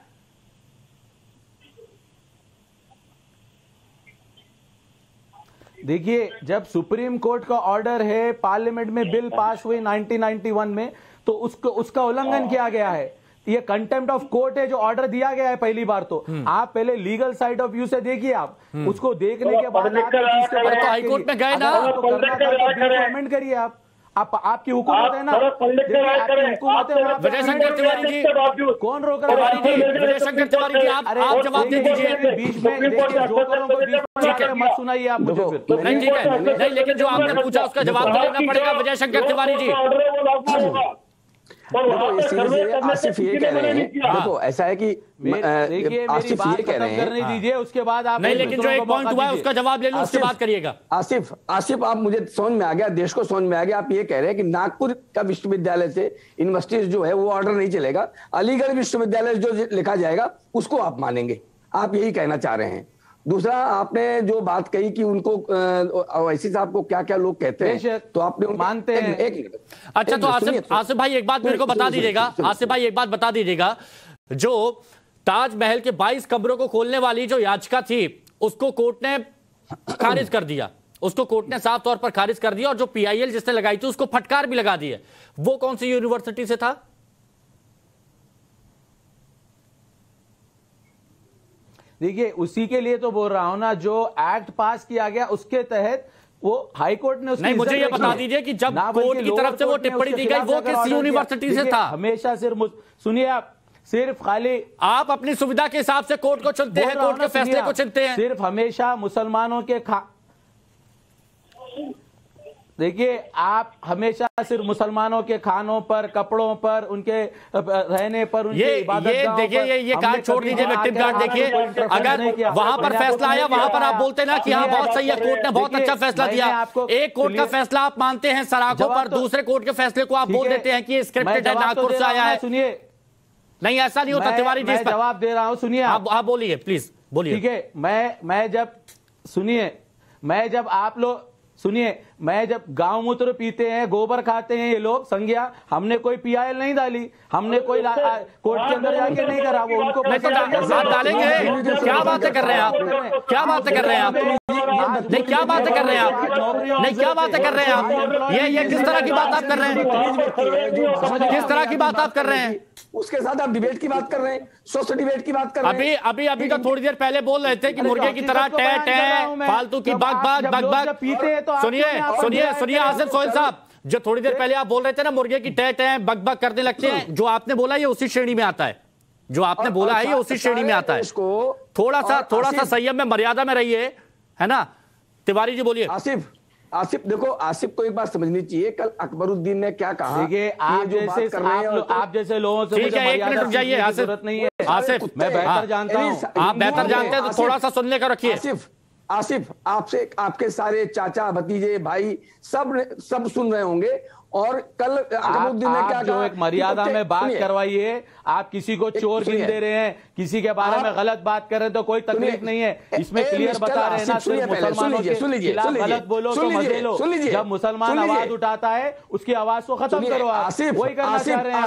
देखिए, जब सुप्रीम कोर्ट का ऑर्डर है, पार्लियामेंट में बिल पास हुई 1991 में, तो उसका उल्लंघन किया गया है। ये कंटेम्प्ट ऑफ कोर्ट है जो ऑर्डर दिया गया है पहली बार। तो आप पहले लीगल साइड ऑफ व्यू से देखिए, आप उसको देखने के बाद हाईकोर्ट में गए ना, अमेंड करिए। आपकी हुकूमत है ना, आपकी हुकूमत है। विजय शंकर तिवारी जी, कौन रोक रहा है? विजय शंकर तिवारी जी, आप जवाब दे दीजिए। बीच में जोकरों को बीच में मत सुनाइए आप मुझे फिर। नहीं ठीक है, नहीं लेकिन जो आपने पूछा उसका जवाब तो देना पड़ेगा विजय शंकर तिवारी जी। देखो आसिफ ये कह रहे हैं, देखो ऐसा है कि आसिफ ये कह रहे हैं दीजिए, उसके बाद आप नहीं, लेकिन जो एक पॉइंट हुआ है उसका जवाब ले लो, उसके बाद करिएगा। आसिफ आप मुझे समझ में आ गया, देश को समझ में आ गया। आप ये कह रहे हैं कि नागपुर का विश्वविद्यालय से यूनिवर्सिटी जो है वो ऑर्डर नहीं चलेगा, अलीगढ़ विश्वविद्यालय जो लिखा जाएगा उसको आप मानेंगे, आप यही कहना चाह रहे हैं। दूसरा, आपने जो बात कही कि उनको ओवैसी साहब को क्या क्या लोग कहते हैं, तो आपने मानते हैं। एक मिनट, अच्छा तो आसिफ भाई एक बात मेरे को बता दीजिएगा, आसिफ भाई एक बात बता दीजिएगा, जो ताजमहल के 22 कमरों को खोलने वाली जो याचिका थी उसको कोर्ट ने खारिज कर दिया, उसको कोर्ट ने साफ तौर पर खारिज कर दिया, और जो PIL जिसने लगाई थी उसको फटकार भी लगा दी है। वो कौन सी यूनिवर्सिटी से था? देखिए उसी के लिए तो बोल रहा हूं ना, जो एक्ट पास किया गया उसके तहत वो हाई कोर्ट ने उसकी नहीं, मुझे ये बता दीजिए कि जब कोर्ट की तरफ से वो टिप्पणी दी गई वो किस यूनिवर्सिटी से था? हमेशा सिर्फ सुनिए, आप सिर्फ खाली आप अपनी सुविधा के हिसाब से कोर्ट को चुनते हैं, कोर्ट के फैसले को चुनते हैं। सिर्फ हमेशा मुसलमानों के देखिए, आप हमेशा सिर्फ मुसलमानों के खानों पर, कपड़ों पर, उनके रहने पर, उनके इबादतगाहों पर। देखिए ये कार्ड छोड़ दीजिए, विक्टिम कार्ड देखिए। अगर वहां पर फैसला आया, वहां पर आप बोलते ना कि हाँ बहुत सही है, कोर्ट ने बहुत अच्छा फैसला दिया। एक कोर्ट का फैसला आप मानते हैं सराखों पर, दूसरे कोर्ट के फैसले को आप बोल देते हैं कि स्क्रिप्टेड है, नागपुर से आया है। सुनिए, नहीं ऐसा नहीं होता तिवारी जी, जवाब दे रहा हूं, सुनिए आप बोलिए प्लीज, बोलिए। ठीक है, मैं जब गांव मूत्र पीते हैं, गोबर खाते हैं ये लोग, संज्ञा हमने कोई PIL नहीं डाली, हमने कोई कोर्ट के अंदर जाके नहीं करा, वो उनको आप डालेंगे। क्या बातें कर रहे हैं आप, क्या बातें कर रहे हैं आप, नहीं क्या बातें कर रहे हैं आप, नहीं क्या बातें कर रहे हैं आप, ये किस तरह की बात आप कर रहे हैं, किस तरह की बात आप कर रहे हैं? उसके साथ आप डिबेट की बात कर रहे हैं, सोशल डिबेट की बात कर रहे हैं। अभी तो थोड़ी देर पहले बोल रहे थे कि मुर्गे की तरह टै फालतू की बक पीते हैं। तो सुनिए आसिफ सोहेल साहब, जो थोड़ी देर पहले आप बोल रहे थे ना मुर्गे की टै बक करने लगते हैं, जो आपने बोला ये उसी श्रेणी में आता है, जो आपने बोला है ये उसी श्रेणी में आता है। थोड़ा सा संयम में, मर्यादा में रहिए, है ना। तिवारी जी बोलिए। आसिफ देखो, आसिफ को एक बात समझनी चाहिए, कल अकबरुद्दीन ने क्या कहा। आप जैसे लोगों से ठीक है, एक मिनट रुक जाइए आसिफ, नहीं है आसिफ, मैं बेहतर जानता हूं, आप बेहतर जानते हैं तो थोड़ा सा सुनने का रखिए। आसिफ आपसे आपके सारे चाचा भतीजे भाई सब सुन रहे होंगे, और कल अकबरुद्दीन ने क्या जो एक मर्यादा में बात करवाइए। आप किसी को चोर गिन दे रहे हैं, किसी के बारे में गलत बात कर रहे हैं तो कोई तकलीफ नहीं है, इसमें क्लियर बता रहे हैं ना। सिर्फ मुसलमानों के खिलाफ गलत बोलो तो मजे लो, जब मुसलमान आवाज उठाता है उसकी आवाज को खत्म करो। आसिफ वही करना चाह रहे हैं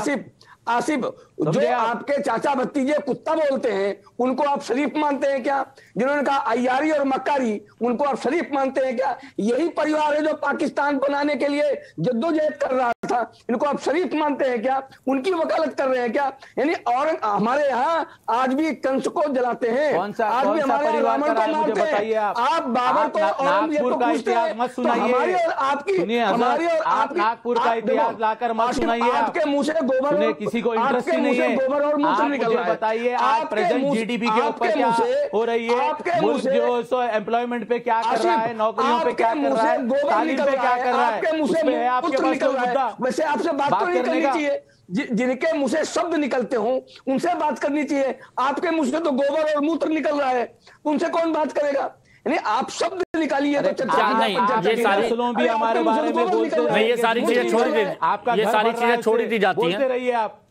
आसिफ, जो आपके चाचा भतीजे कुत्ता बोलते हैं उनको आप शरीफ मानते हैं क्या? जिन्होंने कहा अय्यारी और मक्कारी, उनको आप शरीफ मानते हैं क्या? यही परिवार है जो पाकिस्तान बनाने के लिए जद्दोजहद कर रहा था, इनको आप शरीफ मानते हैं क्या? उनकी वकालत कर रहे हैं क्या? यानी और हमारे यहाँ आज भी कंस को जलाते हैं, आज भी हमारे रावण को मारते हैं। आप बाबर को औरंगजेब को पूछते हैं, हमारी और आपकी नागपुर का इतिहास लाकर मत सुनाइए। आपके मुंह से गोबर, किसी को इंटरेस्ट ही नहीं है, गोबर और मूत्र निकल रहा है। बताइए आज प्रेजेंट GDP के ऊपर क्या हो रही है, मुल्क जो एम्प्लॉयमेंट पे क्या कर रहा है, नौकरियों पे क्या कर रहा है, तालीम पे क्या कर रहा है, उसमें आपके पास कोई मुद्दा? वैसे आपसे बात तो नहीं करनी चाहिए, जिनके मुंह से शब्द निकलते हो उनसे बात करनी चाहिए। आपके मुंह से तो गोबर और मूत्र निकल रहा है, उनसे कौन बात करेगा? यानी आप शब्द निकालिए तो ये सारी भी हमारे बारे में बोलते नहीं, ये सारी चीजें छोड़ दी, आपका ये सारी चीजें छोड़ी दी जाती हैं, बोलते रहिए आप।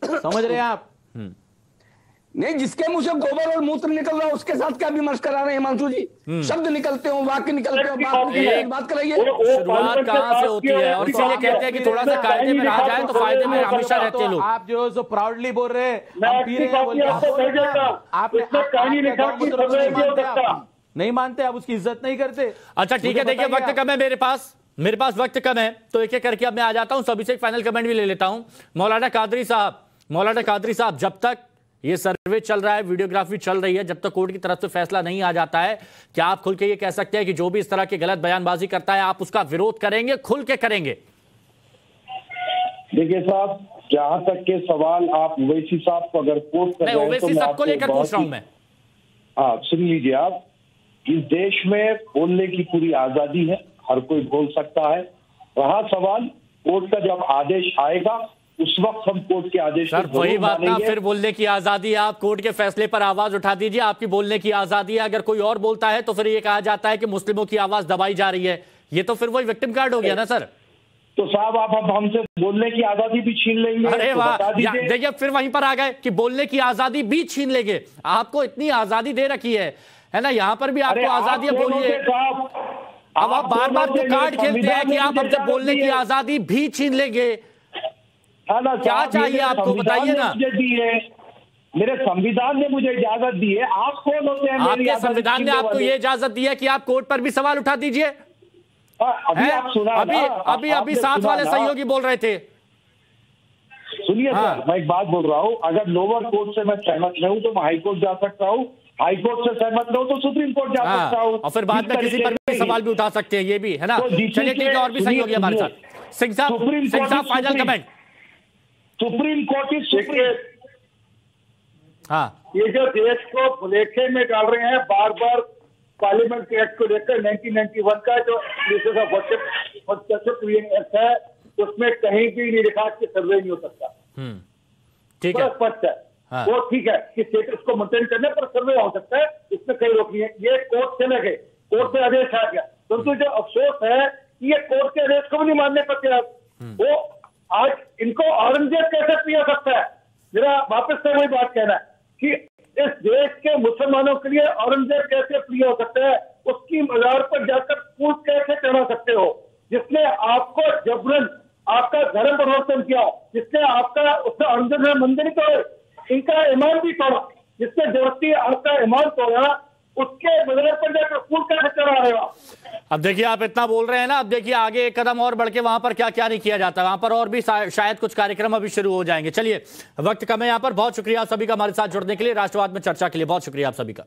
समझ रहे हैं आप? नहीं, जिसके मुंह से गोबर और मूत्र निकल रहा है उसके साथ क्या विमर्श करा रहे हैं हिमांशु जी? शब्द निकलते हो, वाक्य निकलते हो, बात कराइए। शुरुआत कहाँ से होती है, और इसीलिए कहते हैं कि थोड़ा सा कायदे में रहा जाए तो फायदे में हमेशा रहते हैं लोग। आप जो प्राउडली बोल रहे हैं, नहीं मानते, आप उसकी इज्जत नहीं करते। अच्छा ठीक है, देखिए वक्त कम है मेरे पास वक्त कम है, तो एक एक करके अब मैं आ जाता हूं, सभी से एक फाइनल कमेंट भी ले लेता हूं। मौलाना कादरी साहब, मौलाना कादरी साहब, जब तक ये सर्वे चल रहा है, वीडियोग्राफी चल रही है, जब तक कोर्ट की तरफ से फैसला नहीं आ जाता है, क्या आप खुल के ये कह सकते हैं कि जो भी इस तरह की गलत बयानबाजी करता है आप उसका विरोध करेंगे, खुल के करेंगे? देखिए साहब, जहां तक के सवाल आप ओवैसी साहब को अगर कोर्ट कर रहे हैं, ओवैसी साहब को लेकर पूछ रहा हूं मैं। हाँ, सुन लीजिए आप, इस देश में बोलने की पूरी आजादी है, हर कोई बोल सकता है। रहा सवाल कोर्ट का जब आदेश आएगा उस वक्त हम कोर्ट के आदेश सर वही बात ना, फिर बोलने की आजादी है, आप कोर्ट के फैसले पर आवाज उठा दीजिए, आपकी बोलने की आजादी है। अगर कोई और बोलता है तो फिर ये कहा जाता है कि मुस्लिमों की आवाज दबाई जा रही है, ये तो फिर वही विक्टिम कार्ड हो गया ना सर। तो साहब आप अब हमसे बोलने की आजादी भी छीन लेंगे? अरे तो वाह, देखिए फिर वहीं पर आ गए कि बोलने की आजादी भी छीन लेंगे। आपको इतनी आजादी दे रखी है ना, यहाँ पर भी आपको आजादी है, बोलिए। अब आप बार बार तो कार्ड खेलते हैं कि आप हमसे बोलने की आजादी भी छीन लेंगे। क्या चाहिए आपको, बताइए ना। मेरे संविधान ने मुझे इजाजत दी है, आप कौन होते हैं? आपके संविधान ने आपको ये इजाजत दी है कि आप कोर्ट पर भी सवाल उठा दीजिए। अभी आप सुना, अभी साथ वाले सहयोगी बोल रहे थे। सुनिए सर, मैं एक बात बोल रहा हूँ, अगर लोअर कोर्ट से मैं सहमत नहीं हूँ तो मैं हाई कोर्ट जा सकता हूँ, हाई कोर्ट से सहमत नहीं हूँ तो सुप्रीम कोर्ट जा सकता हूँ, और फिर बाद में किसी पर भी सवाल भी उठा सकते हैं, ये भी है ना। चलिए ठीक है, और भी सहयोगी हमारे साथ। सिंह साहब final comment. Supreme court is supreme. हाँ, ये जो देश को भुलेखे में डाल रहे हैं बार बार, पार्लियामेंट के एक्ट को लेकर 1991 का जो एक्ट है उसमें कहीं भी नहीं लिखा कि सर्वे नहीं हो सकता। ठीक है, स्पष्ट है। वो ठीक है कि स्टेटस को मेंटेन करने पर सर्वे हो सकता है, इसमें कहीं रोक नहीं है। ये कोर्ट चले गए, कोर्ट से आदेश आ गया, परंतु जो अफसोस है कि ये कोर्ट के आदेश को भी नहीं मानने पर तैयार। वो आज इनको औरंगजेब कैसे पिया सकता है? मेरा वापस से वही बात कहना है कि इस देश के मुसलमानों के लिए औरंगजेब कैसे प्रिय हो सकता है? उसकी मजार पर जाकर फूल कैसे चढ़ा सकते हो? जिसने आपको जबरन आपका धर्म परिवर्तन किया, जिसने आपका उसने औरंगजेब ने मंदिर नहीं तोड़े, इनका ईमान भी तोड़ा, जिसने जबरदस्ती आपका ईमान तोड़ा, उसके मजार पर जाकर फूल कैसे चढ़ा रहे हो? अब देखिए आप इतना बोल रहे हैं ना, अब देखिए आगे एक कदम और बढ़ के वहां पर क्या क्या नहीं किया जाता, वहां पर और भी शायद कुछ कार्यक्रम अभी शुरू हो जाएंगे। चलिए वक्त कम है यहाँ पर, बहुत शुक्रिया आप सभी का हमारे साथ जुड़ने के लिए, राष्ट्रवाद में चर्चा के लिए बहुत शुक्रिया आप सभी का।